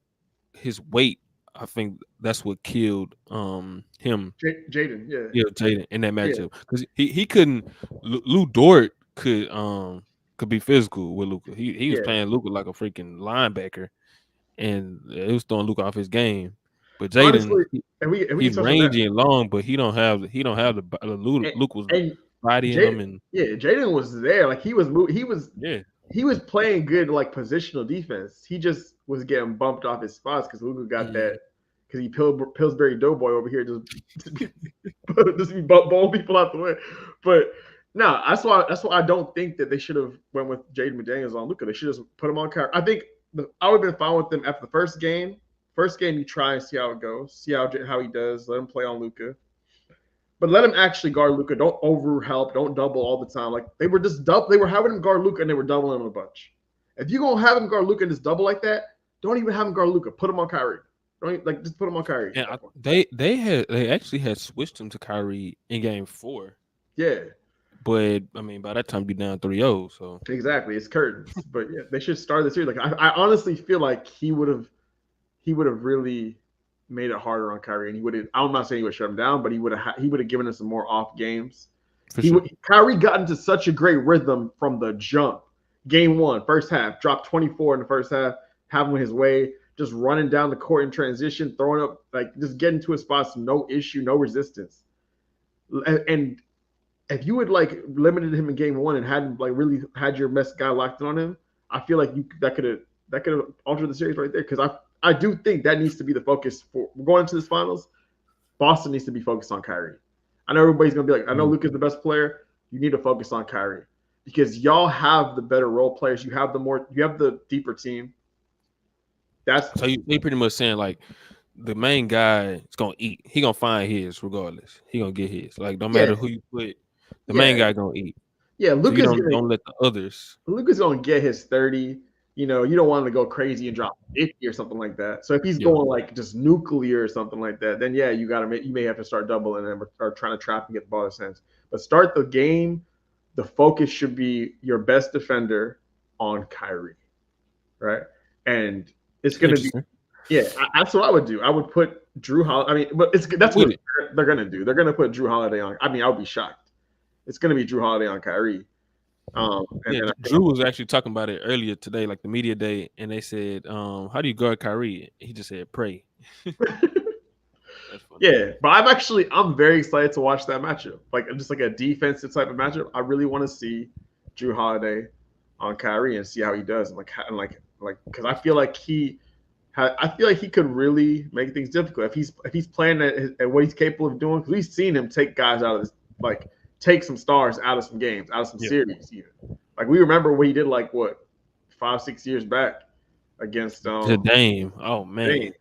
his weight, I think that's what killed him. Jaden, yeah, Yeah, Jaden in that yeah, matchup because he couldn't. Lou Dort could be physical with Luka. He was yeah. playing Luka like a freaking linebacker, and it was throwing Luka off his game. But Jaden, Honestly, and we can he's touch on that. rangy and long, but he don't have And, Luka's and body in him, and Yeah, Jaden was there. Like yeah, he was playing good like positional defense. He just was getting bumped off his spots because Luka got mhm. that because he Pillsbury Doughboy over here just be bowling people out the way. But no, that's why I don't think that they should have went with Jaden McDaniels on Luka. They should just put him on Kyrie. I think I would have been fine with them after the first game. First game, you try and see how it goes, see how he does. Let him play on Luka. But let him actually guard Luka. Don't over help. Don't double all the time. Like they were just double. They were having him guard Luka and they were doubling him a bunch. If you're gonna have him guard Luka and just double like that, don't even have him guard Luka. Put him on Kyrie. Don't even, like just put him on Kyrie. And they actually had switched him to Kyrie in game 4, Yeah, but I mean by that time be down 3-0, so exactly. It's curtains. But yeah, they should start the series. Like I honestly feel like he would have really made it harder on Kyrie, and he would have. I'm not saying he would shut him down, but he would have given us some more off games. for sure. Kyrie got into such a great rhythm from the jump. Game 1, first half, dropped 24 in the first half, having his way, just running down the court in transition, throwing up, like just getting to his spots, no issue, no resistance. And if you had like limited him in game 1 and hadn't like really had your best guy locked on him, I feel like that could have altered the series right there. Because I do think that needs to be the focus for going into this finals. Boston needs to be focused on Kyrie. I know everybody's gonna be like, I know Luka's the best player. You need to focus on Kyrie because y'all have the better role players. You have the deeper team. So you pretty much saying like the main guy is gonna eat. He gonna find his regardless. He gonna get his. Like no matter who you put, the main guy gonna eat. Yeah, So you don't let the others. Luka's gonna get his 30. You know, you don't want him to go crazy and drop 50 or something like that. So if he's going like just nuclear or something like that, then yeah, you may have to start doubling him or trying to trap and get the ball in his hands. But start the game. The focus should be your best defender on Kyrie, right? And it's gonna be that's what I would do. I would put Drew Holiday. I mean, but that's what they're gonna do. They're gonna put Drew Holiday on. I mean, I would be shocked. It's gonna be Drew Holiday on Kyrie. Drew was actually talking about it earlier today, like the media day, and they said, "How do you guard Kyrie?" He just said, "Pray." Yeah, but I'm very excited to watch that matchup. Like just like a defensive type of matchup. I really want to see Drew Holiday on Kyrie and see how he does. Because I feel like he could really make things difficult if he's playing at what he's capable of doing. Because we've seen him take guys out of this, like take some stars out of some games, out of some series. Even like we remember what he did, like what 5-6 years back against Dame. Oh man, Dame.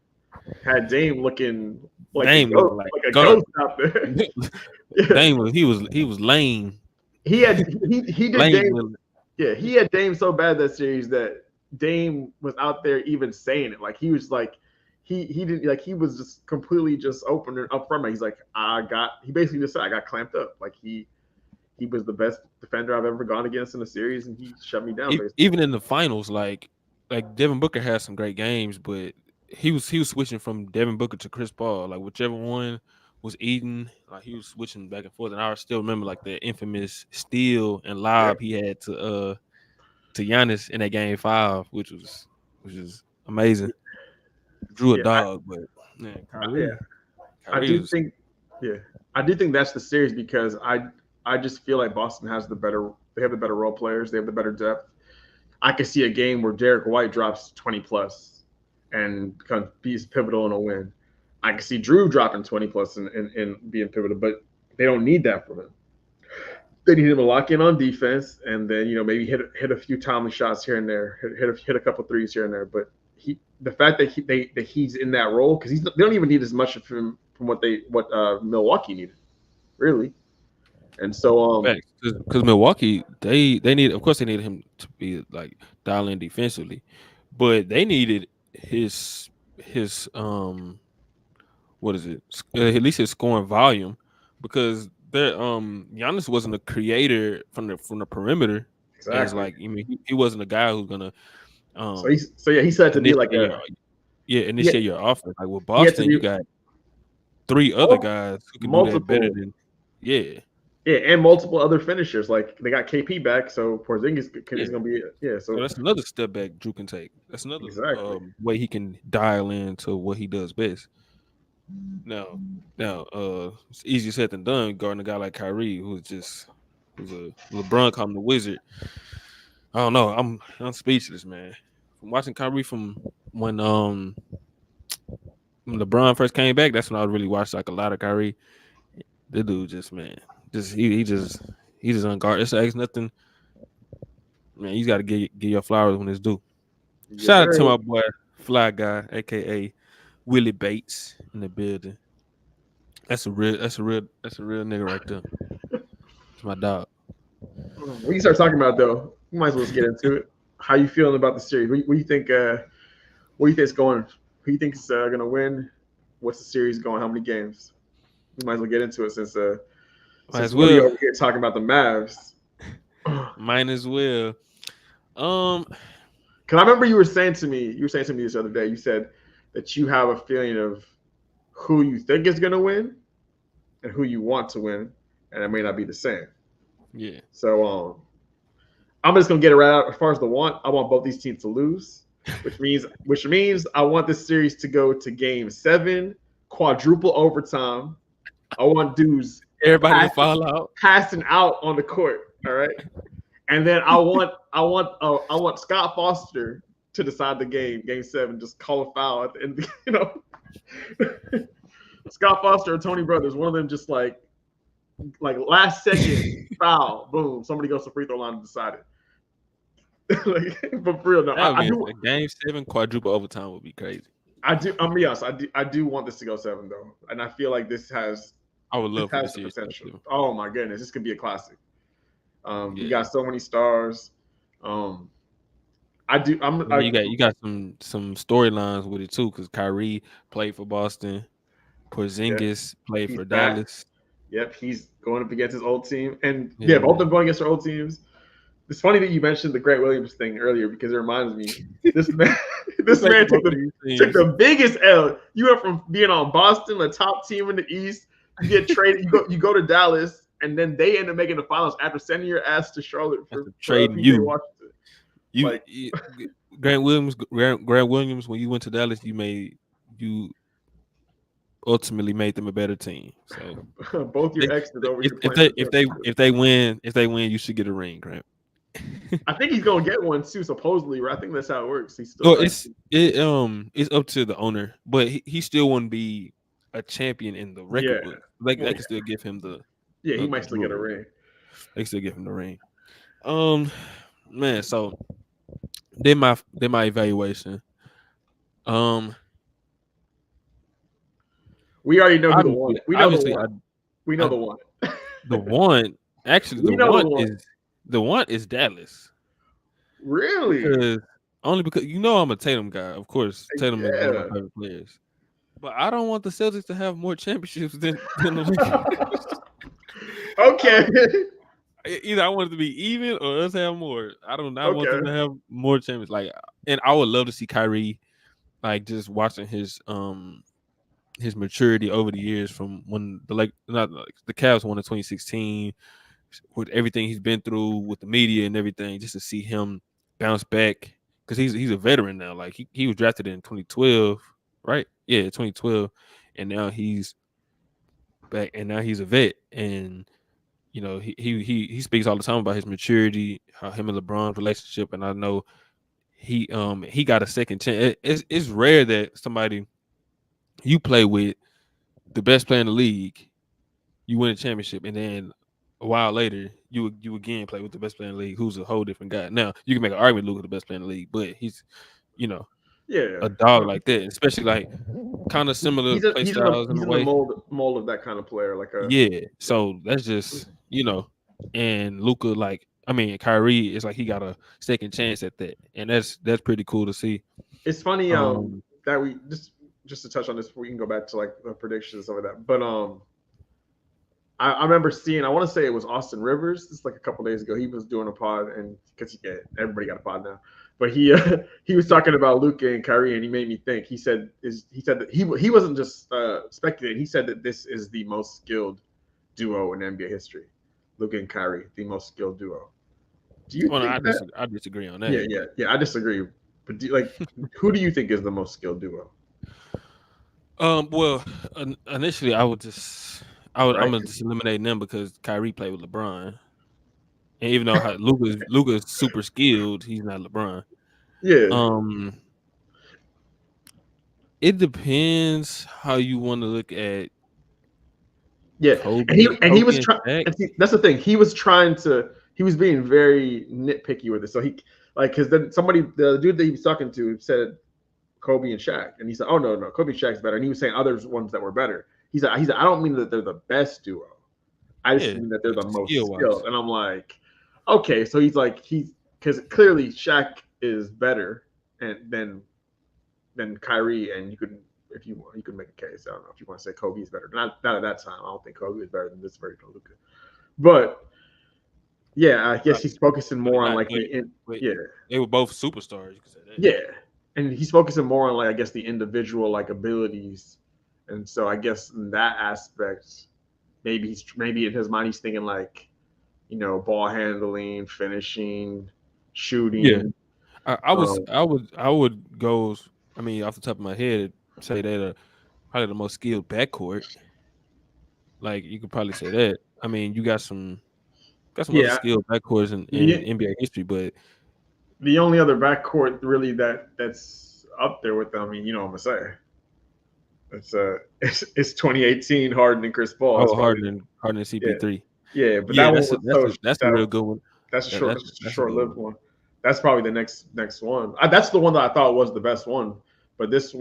Had Dame looking like Dame like a ghost out there. Dame he was lame. He did Dame. Yeah, he had Dame so bad that series that Dame was out there even saying it. Like he was like he didn't like he was just completely just open and up front. He's like he basically just said I got clamped up. Like he was the best defender I've ever gone against in a series, and he shut me down. Even in the finals, like Devin Booker had some great games, but he was switching from Devin Booker to Chris Paul. Like whichever one was eating, like he was switching back and forth. And I still remember like the infamous steal and lob he had to Giannis in that game 5, which was amazing. Drew a dog, but man, Kyrie, I do think that's the series because I just feel like Boston has the better role players, they have the better depth. I could see a game where Derek White drops 20 plus and kind of be pivotal in a win. I could see Drew dropping 20 plus and being pivotal, but they don't need that from him. They need him to lock in on defense and then maybe hit a few timely shots here and there, hit a couple threes here and there. But the fact that he's in that role because they don't even need as much of him from what Milwaukee needed, really. And so because Milwaukee they need, of course they needed him to be like dial in defensively, but they needed his what is it at least his scoring volume because Giannis wasn't a creator from the perimeter. As Exactly. like, I mean, he wasn't a guy who's gonna He said to be like initiate a initiate your offense. Like with he had to Boston, you be got three other guys who can do that better multiple. than yeah. Yeah, and multiple other finishers. Like they got KP back, so Porzingis Yeah. is going to be So So that's another step back Drew can take. That's another exactly. way he can dial into what he does best. Now, it's easier said than done guarding a guy like Kyrie, who's a LeBron called him the wizard. I don't know. I'm speechless, man. From watching Kyrie from when LeBron first came back, that's when I really watched like a lot of Kyrie. The dude just he just unguarded. It's nothing. Man, you got to give your flowers when it's due. Yes, Shout out sir. to my boy Fly Guy, aka Willie Bates, in the building. That's a real nigga right there. It's my dog. When you start talking about though, we might as well just get into it. How you feeling about the series? What do you think? What do you think is going? Who do you think is going to win? What's the series going? How many games? We might as well get into it since Might as Woody well. over here talking about the Mavs. Might as well. Because I remember you were saying to me this other day. You said that you have a feeling of who you think is going to win and who you want to win, and it may not be the same. Yeah. So I'm just gonna get it right out. As far as the want, I want both these teams to lose, which means I want this series to go to Game 7, quadruple overtime. I want dudes Everybody to fall out. passing out on the court. All right, and then I want Scott Foster to decide the Game 7. Just call a foul at the end. Scott Foster or Tony Brothers, one of them just like last second foul, boom, somebody goes to free throw line to decide it. But for real, no, I do. A Game 7 quadruple overtime would be crazy. I do. I'm be honest. I do want this to go 7 though, and I feel like this has. I would love this for has the the series. potential. Oh my goodness, this could be a classic. Yeah. You got so many stars. I do. You got some storylines with it too, because Kyrie played for Boston, Porzingis played for Dallas. Yep, he's going up against his old team, and both of them going against their old teams. It's funny that you mentioned the Grant Williams thing earlier because it reminds me this man took the biggest L. You went from being on Boston, a top team in the East, you get traded, you go to Dallas, and then they end up making the finals after sending your ass to Charlotte for trading PJ Washington. Grant Williams, when you went to Dallas, you ultimately made them a better team. So both your exes over here. If they win, you should get a ring, Grant. I think he's gonna get one too, supposedly. Right? I think that's how it works. He's still. It's up to the owner, but he still wouldn't be a champion in the record book. They can still give him the. Yeah, he might still get a ring. They can still give him the ring. Man, so did my evaluation. We already know who the one. We know the one. We know the one. The one, actually, the one is Dallas. Really? Only because I'm a Tatum guy. Of course, Tatum is one of my favorite players. But I don't want the Celtics to have more championships than the Lakers. Okay. Either I want it to be even or us have more. I don't not want them to have more champions. And I would love to see Kyrie, just watching his maturity over the years from when the Cavs won in 2016, with everything he's been through with the media and everything, just to see him bounce back because he's a veteran now. Like he was drafted in 2012, right? Yeah, 2012, and now he's back, and now he's a vet, and he speaks all the time about his maturity, how him and LeBron's relationship, and I know he got a second chance. It's rare that somebody you play with the best player in the league, you win a championship, and then a while later you again play with the best player in the league, who's a whole different guy. Now you can make an argument Luka the best player in the league, but he's a dog like that, especially kind of similar play styles in a way. He's in the mold of that kind of player, So that's just and Luka, Kyrie is he got a second chance at that, and that's pretty cool to see. It's funny that we just to touch on this before we can go back to the predictions over that, but I remember seeing. I want to say it was Austin Rivers. This is like a couple days ago. He was doing a pod, and because everybody got a pod now, but he he was talking about Luka and Kyrie, and he made me think. He said that he wasn't just speculating. He said that this is the most skilled duo in NBA history. Luka and Kyrie, the most skilled duo. Do you Well, think that? I disagree on that. Yeah. I disagree. But who do you think is the most skilled duo? Well, initially I'm Right? gonna just eliminate them because Kyrie played with LeBron, and even though Luka's super skilled, he's not LeBron. Yeah. It depends how you want to look at Yeah, Kobe and he was and trying. Shaq. That's the thing. He was trying to. He was being very nitpicky with it. So he because then the dude that he was talking to said Kobe and Shaq, and he said, "Oh no, Kobe and Shaq's better." And he was saying other ones that were better. He said, "I don't mean that they're the best duo. I just Yeah, mean that they're the most skill wise. skilled." And I'm like, okay, so he's because clearly Shaq is better and than Kyrie, and you could if you want, you could make a case. I don't know if you want to say Kobe is better. Not at that time. I don't think Kobe is better than this version of Luka. But yeah, I guess he's focusing more on like they were both superstars. You could say that. Yeah, and he's focusing more on like I guess the individual like abilities, and so I guess in that aspect, maybe in his mind he's thinking like, ball handling, finishing, shooting. Yeah, I would go. I mean, off the top of my head, say they're probably the most skilled backcourt. Like you could probably say that. I mean, you got some other Yeah, skilled backcourts in NBA history, but the only other backcourt really that's up there with them. I mean, what I'm gonna say. It's 2018 Harden and Chris Paul. Oh, Harden and CP3. Yeah, but that one was that's a real good one. That's a short-lived one. That's probably the next one. That's the one that I thought was the best one. But this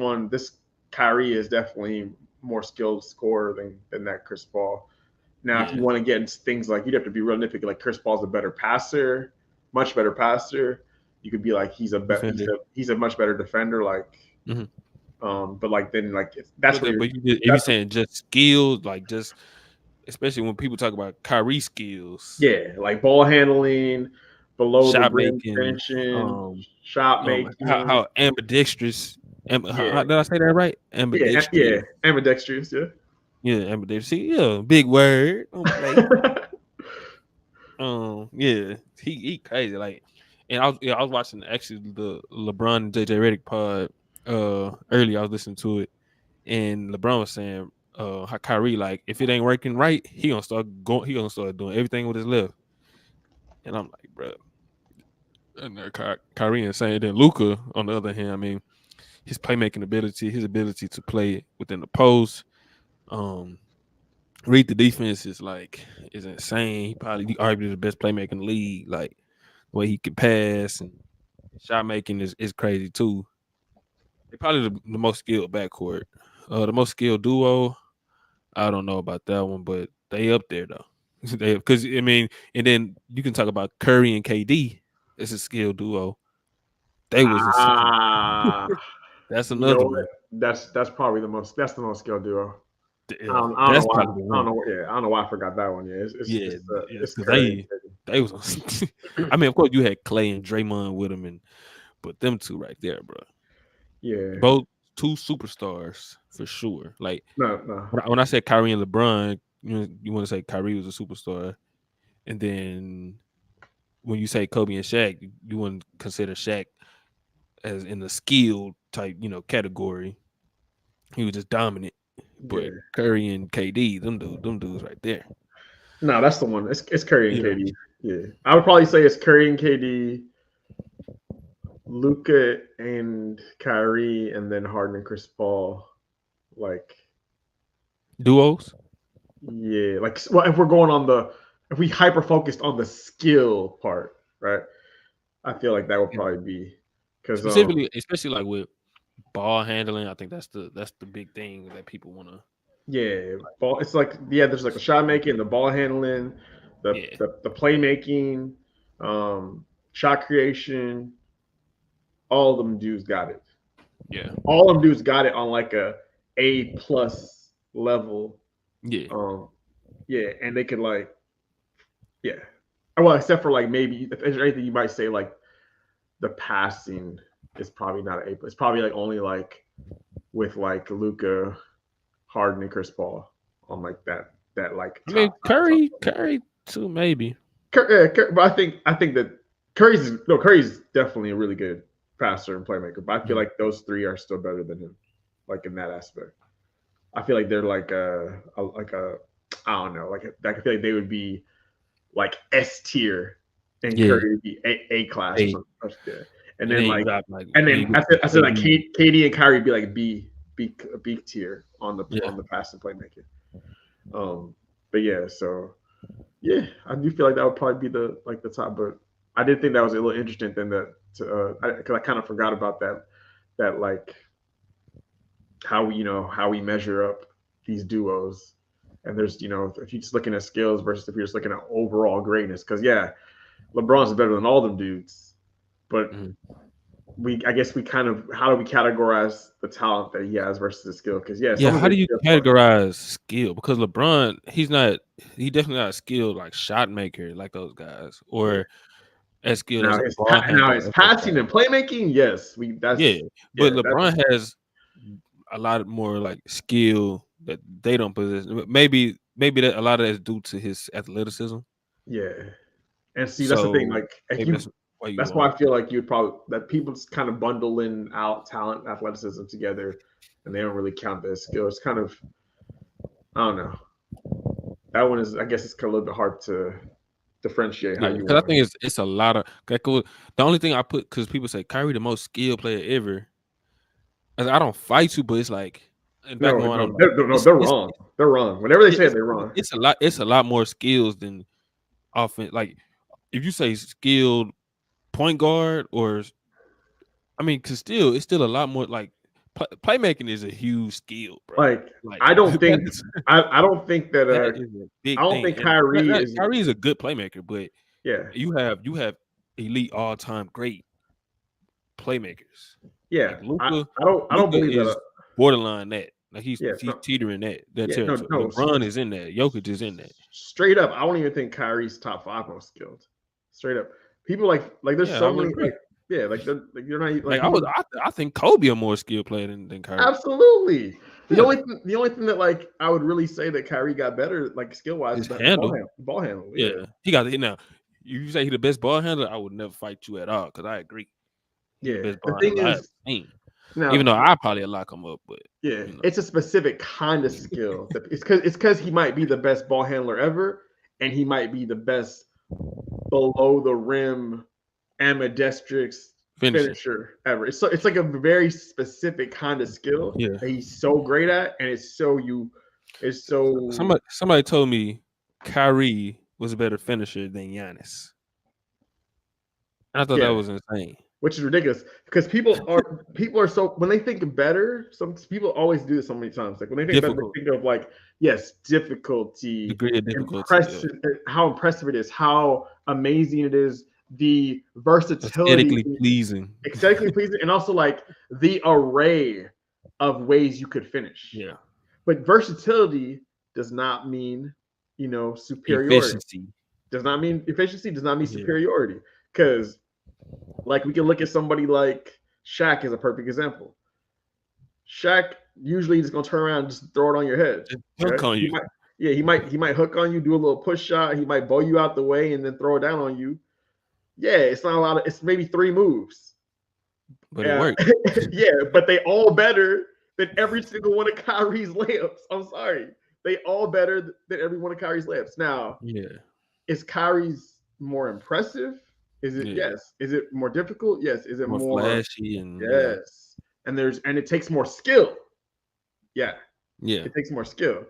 Kyrie is definitely more skilled scorer than that Chris Paul. Now, if you want to get into things like you'd have to be real nitpicky. Like Chris Paul's a better passer, much better passer. You could be like he's a much better defender. Like, but like then like that's what. But if you're saying just skilled, like just especially when people talk about Kyrie skills. Yeah, like ball handling, below shot the rim making, finishing, shot making. How ambidextrous. How, did I say that right? Ambidextrous. Yeah, ambidextrous. Yeah. Yeah, ambidextrous. Yeah, big word. Yeah, he crazy. Like, and I was watching actually the LeBron and JJ Redick pod earlier. I was listening to it, and LeBron was saying how Kyrie, like, if it ain't working right, he gonna start doing everything with his left. And I'm like, bro, and Kyrie is saying. Then Luka, on the other hand, I mean, his playmaking ability, his ability to play within the post, read the defense is insane. He probably arguably the best playmaker in the league. Like the way he can pass and shot making is crazy too. They're probably the most skilled backcourt. The most skilled duo, I don't know about that one, but they up there though. Because I mean, and then you can talk about Curry and KD. It's a skilled duo. They was insane. That's another one. That's probably the most skilled duo. I don't know why I forgot that one. Yeah, it's they was. I mean, of course, you had Clay and Draymond with them, but them two right there, bro. Yeah, both two superstars for sure. Like, no. When I said Kyrie and LeBron, you want to say Kyrie was a superstar, and then when you say Kobe and Shaq, you wouldn't consider Shaq as in the skilled type, category. He was just dominant. But Curry and KD, them dudes right there. No, that's the one. It's Curry and KD. Yeah, I would probably say it's Curry and KD, Luka and Kyrie, and then Harden and Chris Paul, like duos. Yeah, like if we're going if we hyper focused on the skill part, right? I feel like that would probably be because specifically, especially like with ball handling. I think that's the big thing that people want to. Yeah, ball. It's like there's like the shot making, the ball handling, the playmaking, shot creation. All of them dudes got it. Yeah, all of them dudes got it on like a plus level. Yeah. Yeah, and they could like, yeah. Well, except for like maybe if there's anything you might say like the passing is probably not an A. It's probably like only like with like Luca, Harden, and Chris Paul on like that like I mean, top. Curry too, maybe. But I think that Curry's definitely a really good passer and playmaker. But I feel like those three are still better than him, like in that aspect. I feel like they're like a I don't know, like I feel like they would be like S tier, and Yeah. Curry would be A class or something. Yeah. And then like, like, and then I said like KD and Kyrie would be like B tier on the pass and playmaking. But yeah, so yeah, I do feel like that would probably be the top. But I did think that was a little interesting thing that because I kind of forgot about that like how we measure up these duos. And there's if you're just looking at skills versus if you're just looking at overall greatness, because yeah, LeBron's better than all them dudes, but I guess we kind of, how do we categorize the talent that he has versus the skill? Because how do you categorize skill? Because LeBron, he definitely not a skilled like shot maker like those guys, or as skilled as a ball handler. Now his passing and playmaking, yes, but LeBron has a lot more like skill that they don't possess. Maybe that a lot of that's due to his athleticism. Yeah, and see, that's the thing. Like, that's why I feel like you'd probably that people just kind of bundle in out talent, athleticism together, and they don't really count that skill. It's kind of, I don't know. That one is, I guess, it's a little bit hard to differentiate how you. Because I think it's a lot of. The only thing I put, because people say Kyrie the most skilled player ever. I don't fight you, but it's like they're wrong. They're wrong. Whenever they say it, they're wrong. It's a lot more skills than offense. Like if you say skilled point guard, or I mean, because it's still a lot more like playmaking is a huge skill, bro. Like I don't think I don't think that I don't think Kyrie is a good playmaker, but yeah, you have elite all time great playmakers. Yeah, like Luka, I don't believe that borderline that. Like he's teetering that territory. LeBron is in that. Jokic is in that. Straight up, I don't even think Kyrie's top 5 most skilled. Straight up, people like there's so many you're not I think Kobe a more skilled player than Kyrie. Absolutely. The only thing that like I would really say that Kyrie got better like skill wise is ball handle. Yeah, he got it now. You say he's the best ball handler, I would never fight you at all because I agree. Yeah, the thing is, now, even though I probably lock him up, but it's a specific kind of skill. It's because he might be the best ball handler ever, and he might be the best below the rim ambidextrous finisher ever. It's like a very specific kind of skill that he's so great at, and somebody told me Kyrie was a better finisher than Giannis. I thought that was insane. Which is ridiculous because people are so, when they think better, some people always do this so many times. Like when they think better, they think of like, difficulty, degree of difficulty, how impressive it is, how amazing it is, the versatility, aesthetically pleasing, and also like the array of ways you could finish. Yeah. But versatility does not mean, superiority. Efficiency does not mean superiority. Because like we can look at somebody like Shaq as a perfect example. Shaq usually just gonna turn around and just throw it on your head. Hook on you. He might hook on you, do a little push shot. He might bow you out the way and then throw it down on you. Yeah, it's not a lot. It's maybe 3 moves. But it worked. But they all better than every single one of Kyrie's layups. I'm sorry, they all better than every one of Kyrie's layups. Now, is Kyrie's more impressive? Is it yes? Is it more difficult? Yes. Is it more flashy? And yes. And it takes more skill. Yeah. It takes more skill.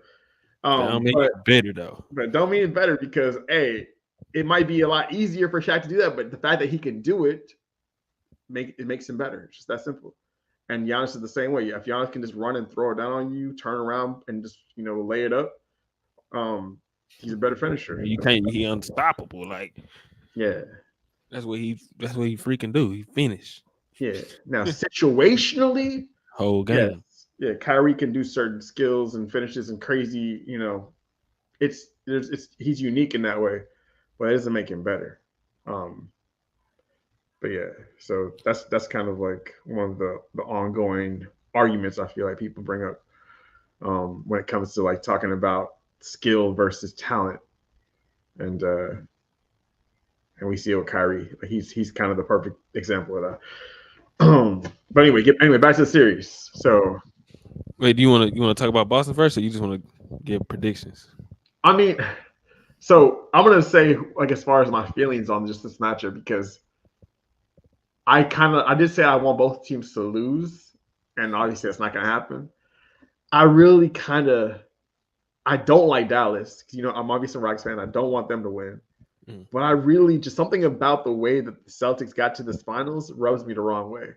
Don't make it better though. But don't mean it better because it might be a lot easier for Shaq to do that, but the fact that he can do it makes him better. It's just that simple. And Giannis is the same way. If Giannis can just run and throw it down on you, turn around and just lay it up, he's a better finisher. He unstoppable. Like that's what he freaking do. He finish. Yeah. Now situationally, whole game. Yes. Yeah, Kyrie can do certain skills and finishes and crazy. It's he's unique in that way, but it doesn't make him better. But yeah, so that's kind of like one of the ongoing arguments I feel like people bring up when it comes to like talking about skill versus talent, and we see with Kyrie, like he's kind of the perfect example of that. But anyway, back to the series. So, wait, do you want to talk about Boston first, or you just want to give predictions? I mean, so I'm gonna say like as far as my feelings on just this matchup because I did say I want both teams to lose, and obviously that's not gonna happen. I really I don't like Dallas because I'm obviously a Rockets fan. I don't want them to win. But I really just something about the way that the Celtics got to this finals rubs me the wrong way.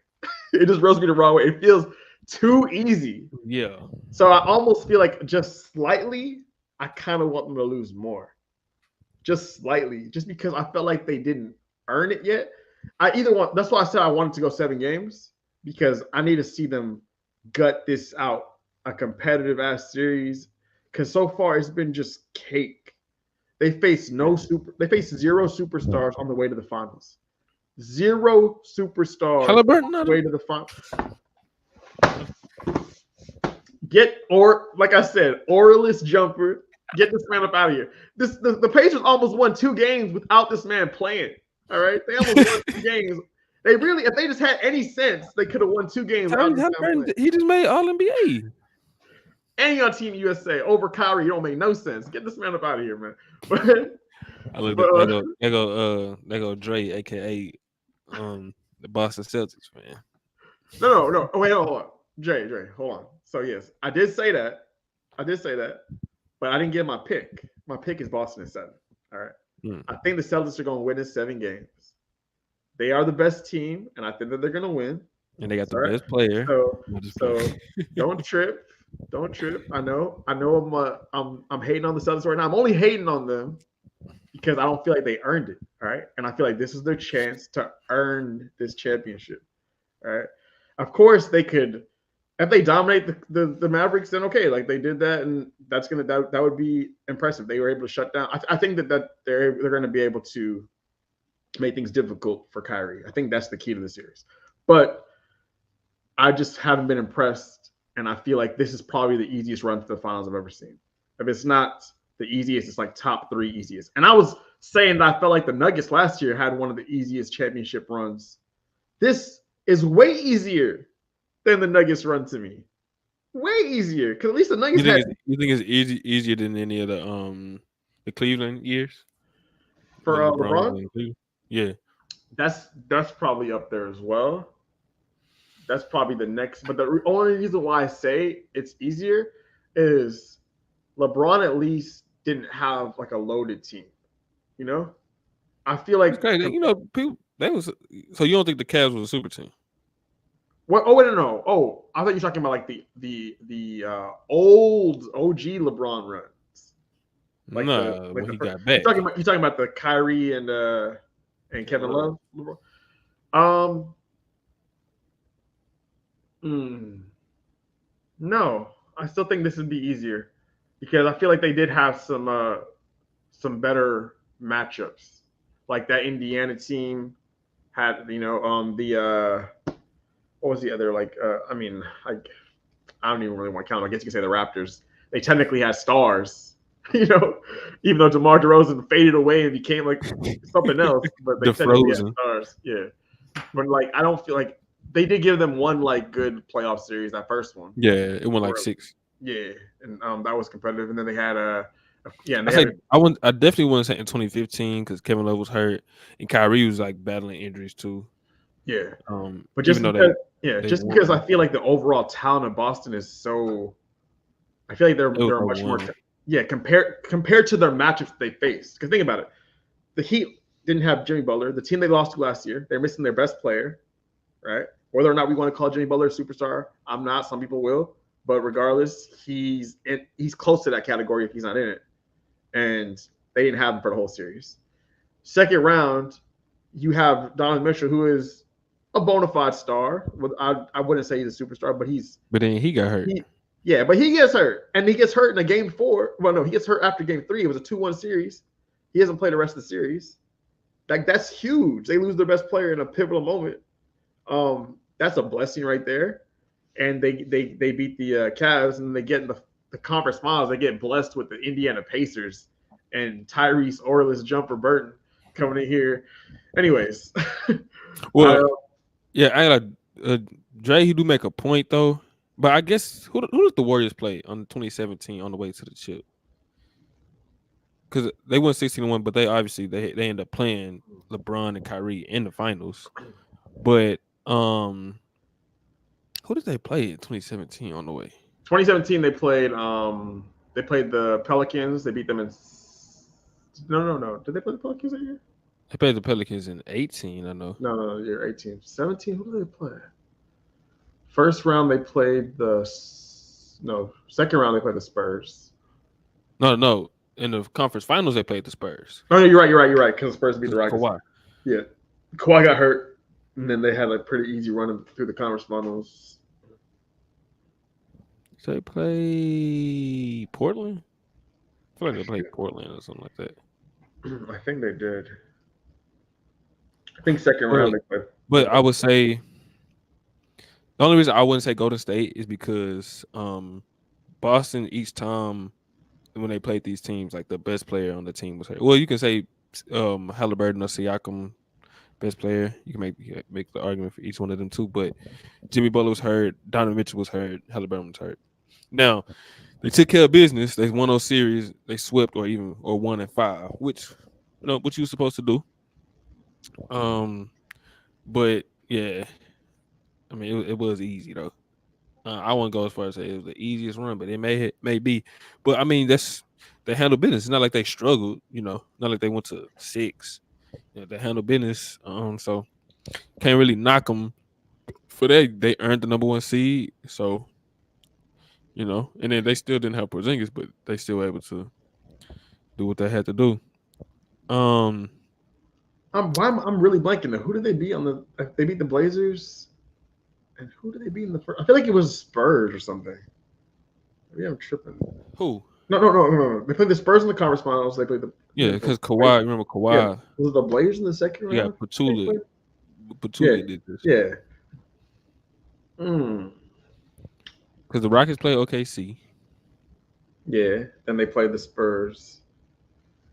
It just rubs me the wrong way. It feels too easy. Yeah. So I almost feel like just slightly, I kind of want them to lose more. Just slightly, just because I felt like they didn't earn it yet. That's why I said I wanted to go 7 games because I need to see them gut this out, a competitive ass series. Because so far it's been just cake. They face 0 superstars on the way to the finals. 0 superstars Halliburton on the way to the finals. Like I said, Oralist jumper. Get this man up out of here. The Pacers almost won 2 games without this man playing. All right, they almost won 2 games. They really, if they just had any sense, they could have won 2 games. He just made All NBA. And you're on Team USA over Kyrie, you don't make no sense. Get this man up out of here, man. There go Dre, aka the Boston Celtics fan. No. Wait, hold on. Dre, hold on. So yes, I did say that, but I didn't get my pick. My pick is Boston in 7. All right. I think the Celtics are going to win in 7 games. They are the best team, and I think that they're going to win. And they got the best player. So don't trip. Don't trip. I know. I'm hating on the Celtics right now. I'm only hating on them because I don't feel like they earned it. All right, and I feel like this is their chance to earn this championship. All right. Of course, they could. If they dominate the Mavericks, then okay, like they did that, and that would be impressive. They were able to shut down. I think that they're going to be able to make things difficult for Kyrie. I think that's the key to the series. But I just haven't been impressed, and I feel like this is probably the easiest run to the finals I've ever seen. If it's not the easiest, it's like top 3 easiest. And I was saying that I felt like the Nuggets last year had one of the easiest championship runs. This is way easier than the Nuggets run to me. Way easier. Because at least the Nuggets you think it's easier than any of the Cleveland years? For LeBron? Yeah. That's probably up there as well. That's probably the next. But the only reason why I say it's easier is LeBron at least didn't have like a loaded team. I feel like people so you don't think the Cavs was a super team? What? Oh, wait, no. Oh, I thought you were talking about like the old OG LeBron runs. Like he got back. You're talking about the Kyrie and Kevin Love. No, I still think this would be easier because I feel like they did have some better matchups. Like that Indiana team had, what was the other I don't even really want to count them. I guess you could say the Raptors. They technically had stars, even though DeMar DeRozan faded away and became like something else. But they technically had stars. Yeah. But I don't feel like they did give them one good playoff series, that first one. Yeah, it won 6. Yeah, and that was competitive. And then they had I definitely wouldn't say in 2015 because Kevin Love was hurt and Kyrie was battling injuries too. Yeah, but just because I feel like the overall talent of Boston is so, I feel like they're much more. Compared to their matchups they faced. Because think about it, the Heat didn't have Jimmy Butler. The team they lost to last year, they're missing their best player, right? Whether or not we want to call Jimmy Butler a superstar, I'm not. Some people will, but regardless, he's close to that category if he's not in it. And they didn't have him for the whole series. Second round, you have Donovan Mitchell, who is a bona fide star. I wouldn't say he's a superstar, but But then he got hurt. Yeah, but he gets hurt, and he gets hurt in a game 4. Well, no, he gets hurt after game 3. It was a 2-1 series. He hasn't played the rest of the series. Like that's huge. They lose their best player in a pivotal moment. That's a blessing right there. And they beat the Cavs, and they get in the conference finals. They get blessed with the Indiana Pacers and Tyrese Orless Jumper Burton coming in here. Anyways, well, yeah, I Dre, he do make a point though. But I guess who did the Warriors play on 2017 on the way to the chip? Because they won 16-1, but they obviously they end up playing LeBron and Kyrie in the finals. But who did they play in 2017 on the way? 2017 they played the Pelicans. They beat them in no. Did they play the Pelicans that year? They played the Pelicans in 18, I know. No, year 18. 17, who did they play? First round they played second round they played the Spurs. No. In the conference finals they played the Spurs. Oh no, you're right. Because the Spurs beat the Rockets. Kawhi. Yeah. Kawhi got hurt, and then they had a pretty easy run through the conference finals. So they play Portland? I feel like they played Portland or something like that. I think they did. I think second round they played. But I would say the only reason I wouldn't say Golden State is because Boston each time when they played these teams, like the best player on the team was hurt. Well, you can say Halliburton or Siakam, best player. You can make the argument for each one of them too. But Jimmy Butler was hurt, Donovan Mitchell was hurt, Halliburton was hurt. Now they took care of business. They won those series. They swept or won in 5, which what you were supposed to do. But yeah, I mean it was easy though. I wouldn't go as far as say it was the easiest run, but it may be. But I mean they handle business. It's not like they struggled, not like they went to 6. They handle business. So can't really knock them for that. They earned the number 1 seed, so and then they still didn't have Porzingis, but they still were able to do what they had to do. I'm really blanking. Who did they beat they beat the Blazers? And who did they beat in the first? I feel like it was Spurs or something. Maybe I'm tripping. Who? No. They played the Spurs in the conference finals. They played because Kawhi. Remember Kawhi? Yeah. Was it the Blazers in the second round? Yeah, Patulli did this. Yeah. Because the Rockets played OKC. Yeah. Then they played the Spurs.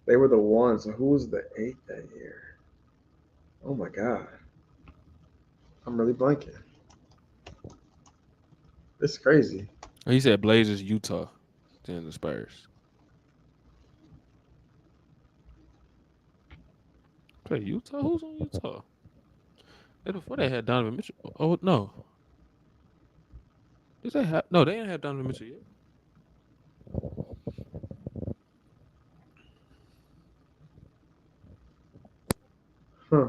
They were the 1. So who was the 8 that year? Oh my God. I'm really blanking. This is crazy. He said Blazers, Utah, then the Spurs. Play Utah? Who's on Utah? Before they had Donovan Mitchell. Oh no. Did they have? No, they didn't have Donovan Mitchell yet. Huh.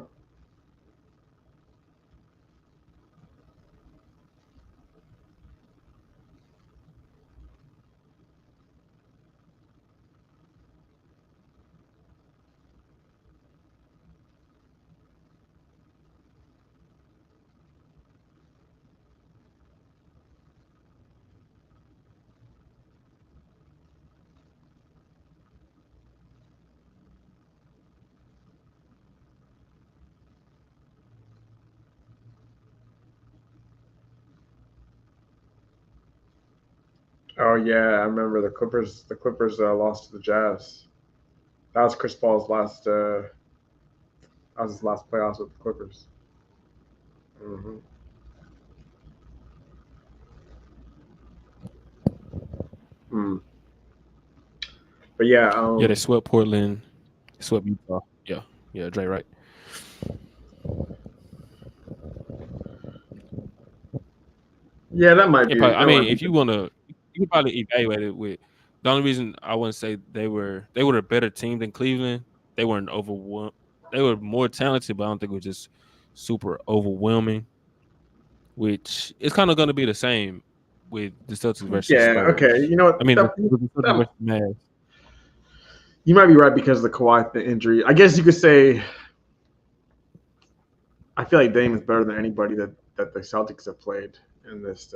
Oh yeah, I remember the Clippers. The Clippers lost to the Jazz. That was Chris Paul's last. That was his last playoffs with the Clippers. Mm-hmm. But yeah, they swept Portland, swept Utah. Yeah, Dre, right. Yeah, that might be. I mean, if you want to, you can probably evaluate it with. The only reason I wouldn't say they were a better team than Cleveland. They weren't overwhelmed. They were more talented, but I don't think it was just super overwhelming. Which is kind of going to be the same with the Celtics versus Spurs. Okay. You know what? I mean, you might be right because of the Kawhi injury. I guess you could say I feel like Dame is better than anybody that the Celtics have played in this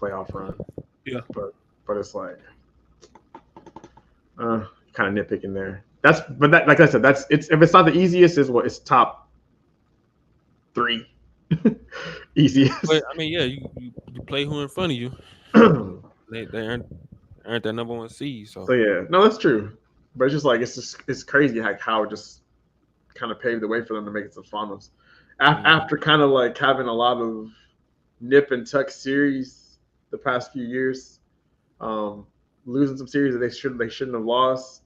playoff run. Yeah. But it's like kind of nitpicking there. That like I said, it's if it's not the easiest, it's top 3 easiest. But I mean, yeah, you play who in front of you. They aren't that number 1 seed. So So yeah, no, that's true. But it's just like it's crazy how it just kind of paved the way for them to make it to the finals after kind of like having a lot of nip and tuck series the past few years, losing some series that they shouldn't have lost,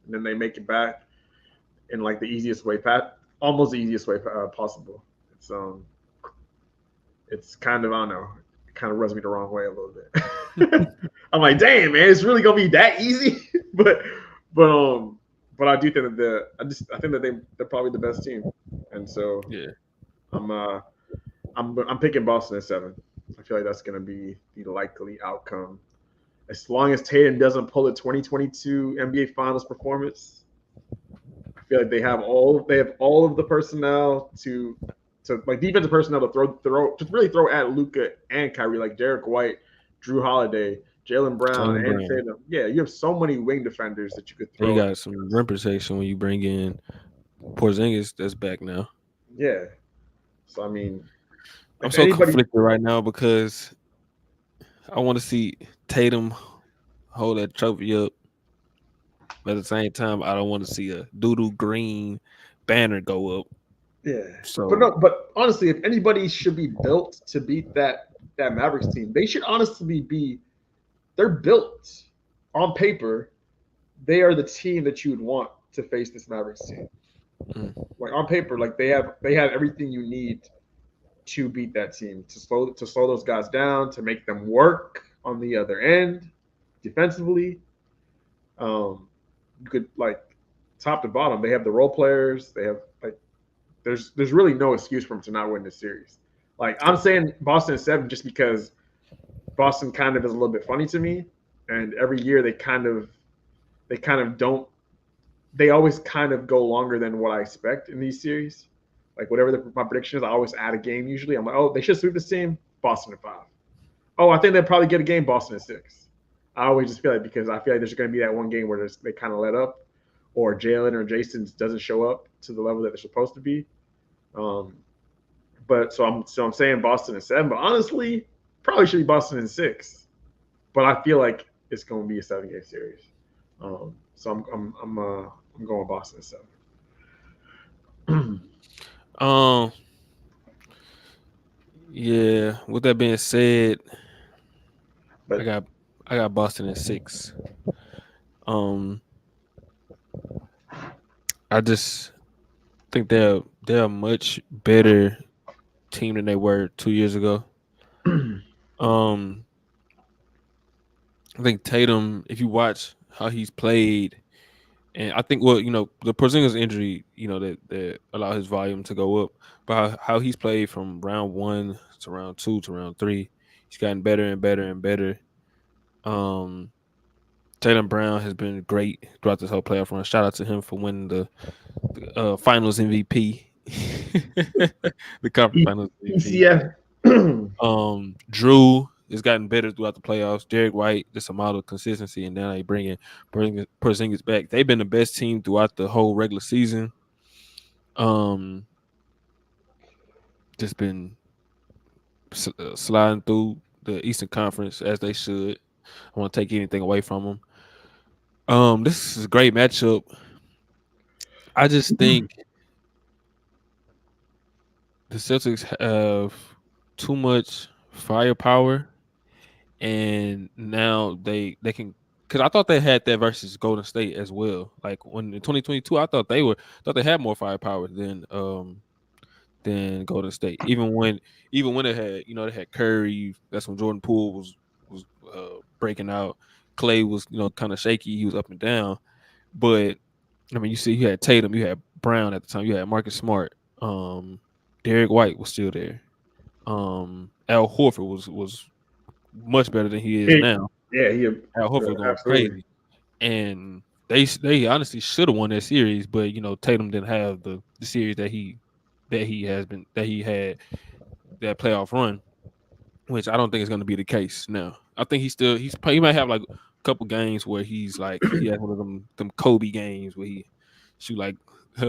and then they make it back in like the easiest way, almost the easiest way possible. It's kind of, I don't know, it kind of rubs me the wrong way a little bit. I'm like, damn man, it's really gonna be that easy, but I do think that I think that they're probably the best team, and so yeah, I'm picking Boston at 7. I feel like that's gonna be the likely outcome, as long as Tatum doesn't pull a 2022 NBA Finals performance. I feel like they have all of the personnel to like defensive personnel to throw at Luka and Kyrie, like Derek White, Drew Holiday, Jaylen Brown, and Tatum. Yeah, you have so many wing defenders that you could throw. You got some rim protection when you bring in Porzingis that's back now. Yeah. So I mean, I'm so conflicted right now because I want to see Tatum hold that trophy up. But at the same time, I don't want to see a doodoo green banner go up. Yeah. So, but honestly, if anybody should be built to beat that Mavericks team, they should honestly be. They're built on paper. They are the team that you would want to face this Mavericks team. Like on paper, like they have everything you need to beat that team, to slow those guys down, to make them work on the other end defensively. You could, like, top to bottom, they have the role players. They have, like, there's really no excuse for them to not win this series. Like, I'm saying Boston is 7 just because Boston kind of is a little bit funny to me, and every year they always kind of go longer than what I expect in these series. Like, whatever my prediction is, I always add a game usually. I'm like, oh, they should sweep this team, Boston at 5. Oh, I think they'll probably get a game, Boston at 6. I always just feel like, because I feel like there's going to be that one game where they kind of let up, or Jalen or Jason doesn't show up to the level that they're supposed to be. But so I'm saying Boston at 7. But honestly, probably should be Boston in 6. But I feel like it's going to be a 7-game series. So I'm going Boston at 7. Yeah. With that being said, I got Boston at 6. I just think they're a much better team than they were 2 years ago. I think Tatum, if you watch how he's played, and I think, well, the Porzingis injury, that allowed his volume to go up, but how he's played from round 1 to round 2 to round 3, he's gotten better and better and better. Tatum Brown has been great throughout this whole playoff run. Shout out to him for winning the Finals MVP, the conference Finals MVP. ECF. Drew has gotten better throughout the playoffs. Derek White, just a model of consistency, and now they bring in Porzingis back. They've been the best team throughout the whole regular season. Just been sliding through the Eastern Conference as they should. I want to take anything away from them. This is a great matchup. I just think the Celtics have too much firepower, and now they can, because I thought they had that versus Golden State as well. Like when in 2022, I thought they had more firepower than Golden State. Even when they had they had Curry. That's when Jordan Poole was breaking out. Clay was kind of shaky. He was up and down. But I mean, you had Tatum, you had Brown at the time, you had Marcus Smart. Derek White was still there. Al Horford was much better than he is now. Yeah, Al Horford going crazy, and they honestly should have won that series, but Tatum didn't have the series that he had that playoff run. which I don't think is going to be the case now. I think he might have like a couple games where he had one of them Kobe games where he shoot like a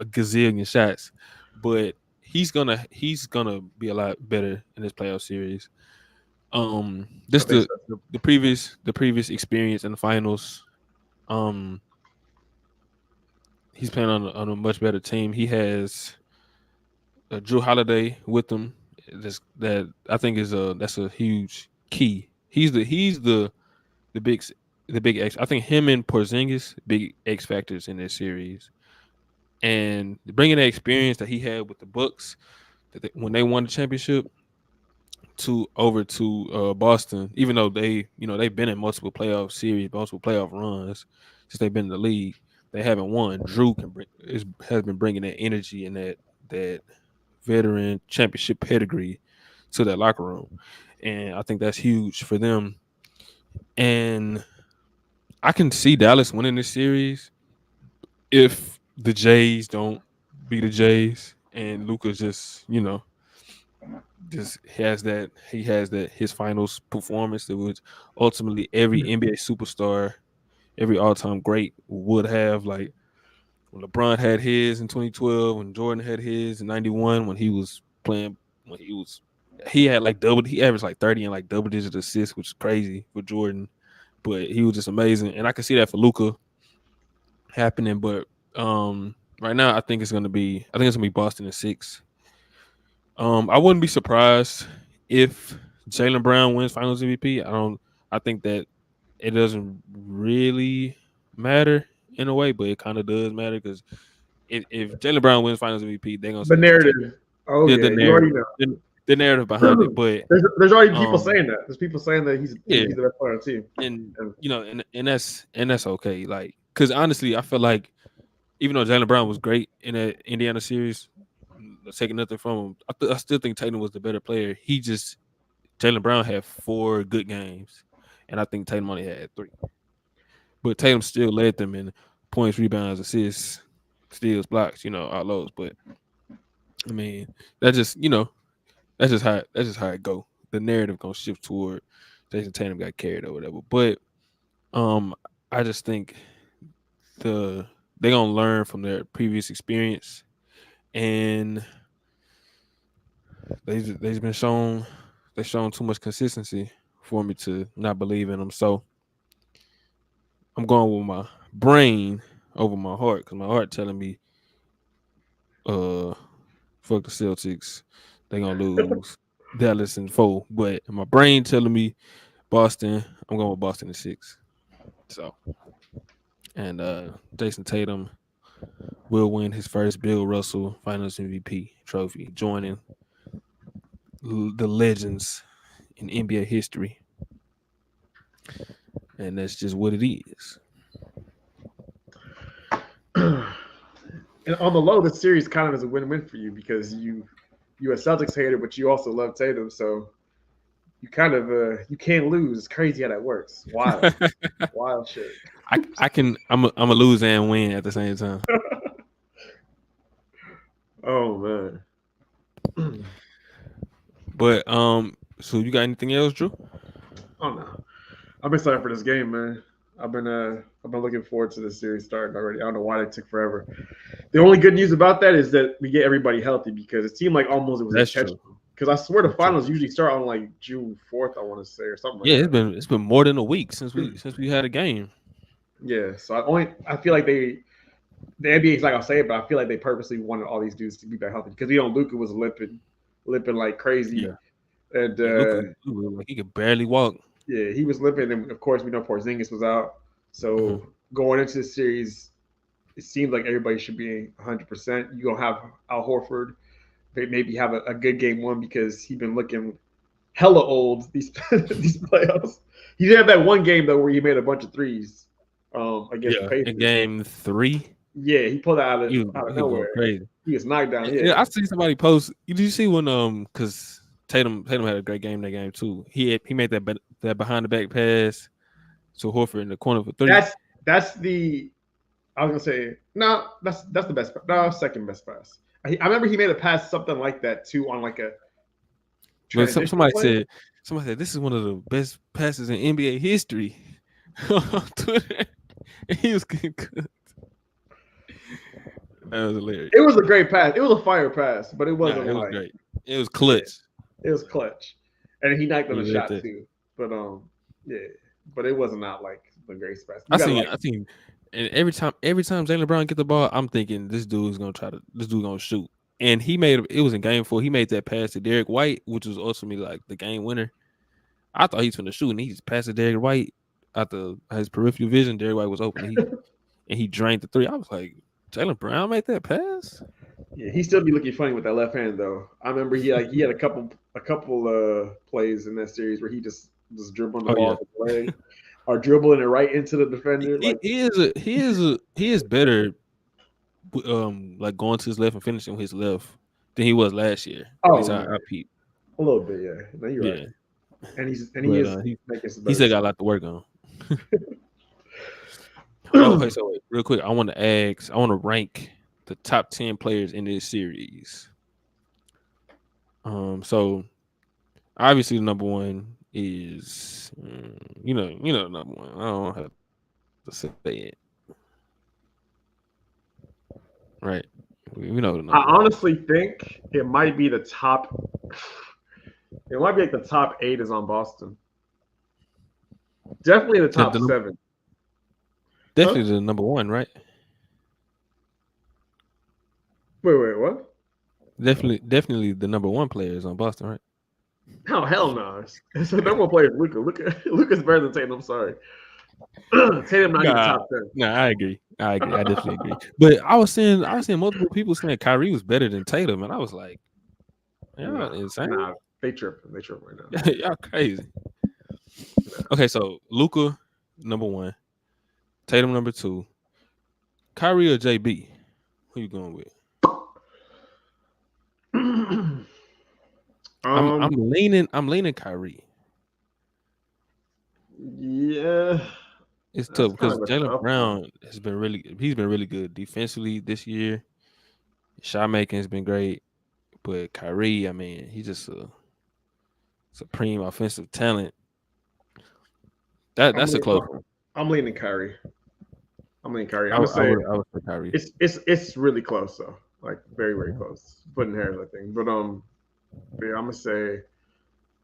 gazillion shots, but he's gonna be a lot better in this playoff series. I This think so. the previous experience in the finals. Um, he's playing on a much better team. He has Drew Holiday with him. That I think that's a huge key. He's the big the big X. I think him and Porzingis big X factors in this series, and bringing that experience that he had with the Bucks when they won the championship to over to Boston. Even though they've been in multiple playoff series, multiple playoff runs since they've been in the league, they haven't won. Drew has been bringing that energy and that veteran championship pedigree to that locker room, and I think that's huge for them. And I can see Dallas winning this series if the Jays don't be the Jays and Luka just has that his finals performance that was ultimately every NBA superstar, every all-time great would have, like when LeBron had his in 2012, when Jordan had his in 91, when he was playing when he had like he averaged like 30 and like double digit assists, which is crazy for Jordan, but he was just amazing. And I can see that for Luka happening, but right now I think it's gonna be Boston in 6. I wouldn't be surprised if Jaylen Brown wins Finals MVP. I think that it doesn't really matter in a way, but it kind of does matter because if Jaylen Brown wins Finals MVP, they're gonna The say it's Tatum. narrative. Oh The yeah, you already narrative, know. the narrative behind it. But There's already people um, saying that. There's people saying that he's yeah, the best player on the team. and And that's okay. Like, because honestly, I feel like even though Jaylen Brown was great in that Indiana series, taking nothing from him, I still think Tatum was the better player. Jaylen Brown had 4 good games, and I think Tatum only had 3. But Tatum still led them in points, rebounds, assists, steals, blocks, all those. But I mean, that just that's just how it go. The narrative gonna shift toward Jason Tatum got carried or whatever. But um, I just think they gonna learn from their previous experience, and they've been shown too much consistency for me to not believe in them. So I'm going with my brain over my heart because my heart telling me, fuck the Celtics, they gonna lose Dallas in 4. But my brain telling me Boston. I'm going with Boston in 6. So, and Jason Tatum will win his first Bill Russell Finals MVP trophy, joining the legends in NBA history. And that's just what it is. and on the low, this series kind of is a win-win for you because you a Celtics hater, but you also love Tatum, so you kind of you can't lose. It's crazy how that works. Wild, wild shit. I'm a lose and win at the same time. Oh man. But so you got anything else, Drew? Oh no. I'm excited for this game, man. I've been looking forward to this series starting already. I don't know why they took forever. The only good news about that is that we get everybody healthy because it seemed like almost it was That's intentional. true. Because I swear the That's true. finals usually start on like June 4th, I want to say, or something like Yeah, that. it's been more than a week since we had a game. Yeah, so I feel like the NBA is not gonna say it, but I feel like they purposely wanted all these dudes to be back healthy because Luka was limping like crazy, Yeah, and yeah. Luka, like he could barely walk. yeah, he was limping, and of course we know Porzingis was out. So going into the series, it seems like everybody should be 100%. You're gonna have Al Horford maybe have a good game 1 because he's been looking hella old these these playoffs. He did have that one game though where he made a bunch of threes against the Pacers. In game 3, Yeah, he pulled out he of was going nowhere. crazy. He was knocked down. Yeah, Yeah, I see somebody post. Did you see when because Tatum had a great game that game too. He made that behind the back pass to Horford in the corner for 3. that's the I was gonna say no. That's the best. No, second best pass. I remember he made a pass something like that too on like a But somebody said this is one of the best passes in NBA history on Twitter. And he was getting cooked. That was hilarious. It was a great pass. It was a fire pass, but it wasn't. It was great. It was clutch. Yeah, it was clutch, and he knifed on the shot that. too. But yeah, but it wasn't not like the greatest pass. I think, and every time Jaylen Brown get the ball, I'm thinking this dude's gonna shoot. And it was in game 4. He made that pass to Derek White, which was ultimately like the game winner. I thought he was gonna shoot, and he just passed to Derek White out his peripheral vision. Derek White was open, and he drained the 3. I was like, Jaylen Brown made that pass. Yeah, he still be looking funny with that left hand though. I remember he had a couple plays in that series where he just dribbling the ball with the leg, or dribbling it right into the defender. He is better, like going to his left and finishing with his left than he was last year. Oh, I peep a little bit, yeah. No, you're right. And he still got a lot to work on. Okay, so wait, real quick, I want to rank the top 10 players in this series. So obviously the number one is you know number one. I don't have to say it. Right. We know the number. I honestly think it might be the top. It might be like the top 8 is on Boston. Definitely the top 7. Definitely the number 1, right? Wait, what? Definitely the number 1 player is on Boston, right? Oh, hell no. So number 1 player is Luka. Luka's better than Tatum. I'm sorry. Tatum not even top 10. No, I agree. I definitely agree. But I was seeing multiple people saying Kyrie was better than Tatum, and I was like, y'all insane. Nah, they tripping right now. Y'all crazy. Okay, so Luka, number 1. Tatum, number 2. Kyrie or JB? Who you going with? I'm leaning Kyrie. Yeah. It's tough because Jaylen Brown he's been really good defensively this year. Shot making has been great. But Kyrie, I mean, he's just a supreme offensive talent. That's a close one. I'm leaning Kyrie. I would say Kyrie. It's really close though. Like very, very close. Splitting hairs, I think. But yeah, I'm gonna say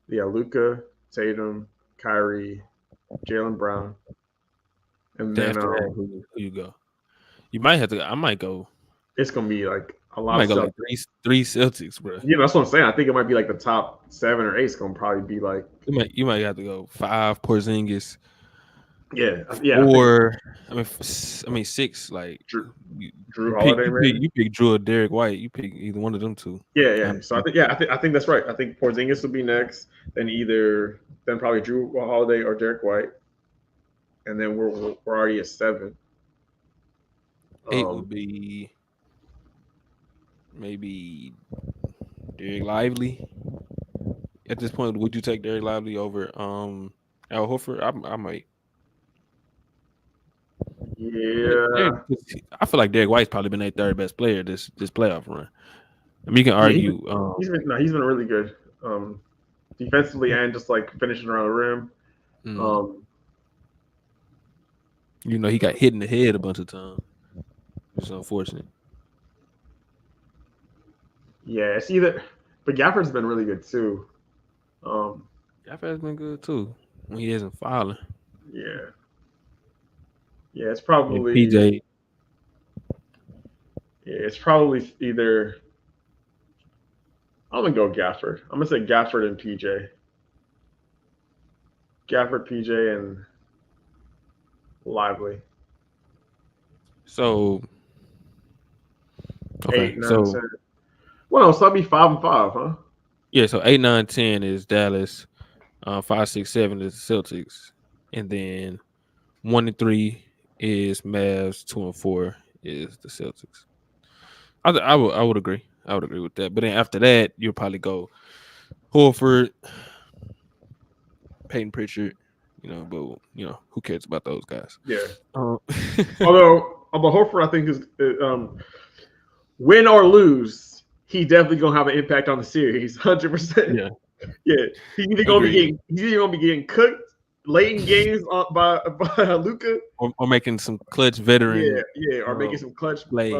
Luka, Tatum, Kyrie, Jaylen Brown. And then who you go? You might have to. I might go. It's gonna be like a lot of stuff. Like three Celtics, bro. Yeah, that's what I'm saying. I think it might be like the top 7 or 8 is gonna probably be like. You might have to go 5 Porzingis. Yeah. Or I mean 6. Like Drew Holiday. You pick Drew or Derek White. You pick either one of them two. Yeah. So I think that's right. I think Porzingis will be next. Then probably Drew Holiday or Derek White. And then we're already at 7. 8 would be maybe Derek Lively. At this point, would you take Derek Lively over Al Horford? I might. Yeah. I feel like Derek White's probably been their 3rd best player this playoff run. I mean, you can argue. He's been really good defensively and just like finishing around the rim. He got hit in the head a bunch of times. It's unfortunate. Yeah, it's either. But Gafford's been really good too. Gafford's been good too when he isn't fouling. Yeah. Yeah, it's probably PJ. Yeah, it's probably either. I'm gonna go Gafford. I'm gonna say Gafford and PJ. Gafford, PJ, and Lively. So. Okay, 8, 9, 10. Well, so that'd be 5 and 5, huh? Yeah, so 8, 9, 10 is Dallas. 5, 6, 7 is the Celtics, and then 1 and 3 is Mavs. 2 and 4 is the Celtics. I would agree. I would agree with that. But then after that, you'll probably go Horford, Peyton Pritchard. But who cares about those guys? Yeah. Although Horford, I think is win or lose, he definitely gonna have an impact on the series. 100%. Yeah. Yeah, he's either Agreed. gonna be getting cooked late in games by Luca. Or making some clutch Yeah, veteran yeah, or uh, making some clutch play.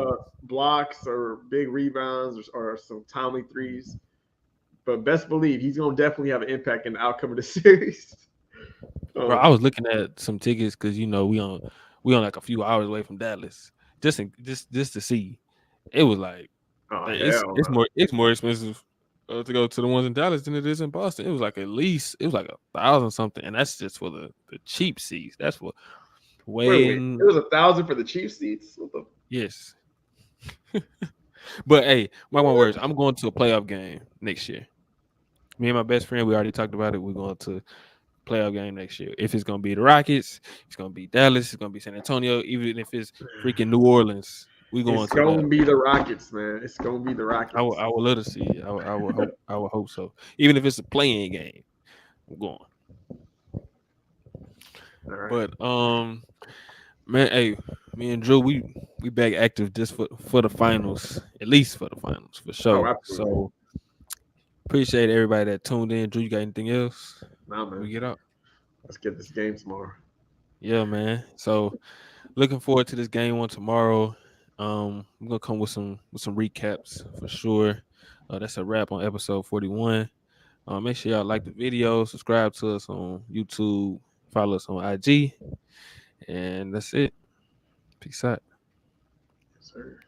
blocks or big rebounds or some timely threes. But best believe he's gonna definitely have an impact in the outcome of the series. Bro, I was looking at some tickets because we on like a few hours away from Dallas, just to see. It was Oh like, hell it's no. more expensive to go to the ones in Dallas than it is in Boston. It was like it was like 1,000 something, and that's just for the cheap seats. That's for Wait, it waiting. was 1,000 for the Chiefs seats. What the? Yes, but hey, mark my words. I'm going to a playoff game next year. Me and my best friend, we already talked about it. We're going to playoff game next year. If it's gonna be the Rockets, it's gonna be Dallas, it's gonna be San Antonio, even if it's freaking New Orleans, we going It's to that. gonna be the Rockets, man. It's gonna be the Rockets. I would love to see it. I would hope so. Even if it's a playing game, I'm going. All right. But man, hey, me and Drew, we back active just for the finals, at least for the finals for Oh, sure. absolutely. So appreciate everybody that tuned in. Drew, you got anything else? Nah, We man. get out. Let's get this game tomorrow. Yeah, man. So looking forward to this game one tomorrow. I'm gonna come with some recaps for sure. That's a wrap on episode 41. Make sure y'all like the video, subscribe to us on YouTube, follow us on IG, and that's it. Peace out. Yes, sir.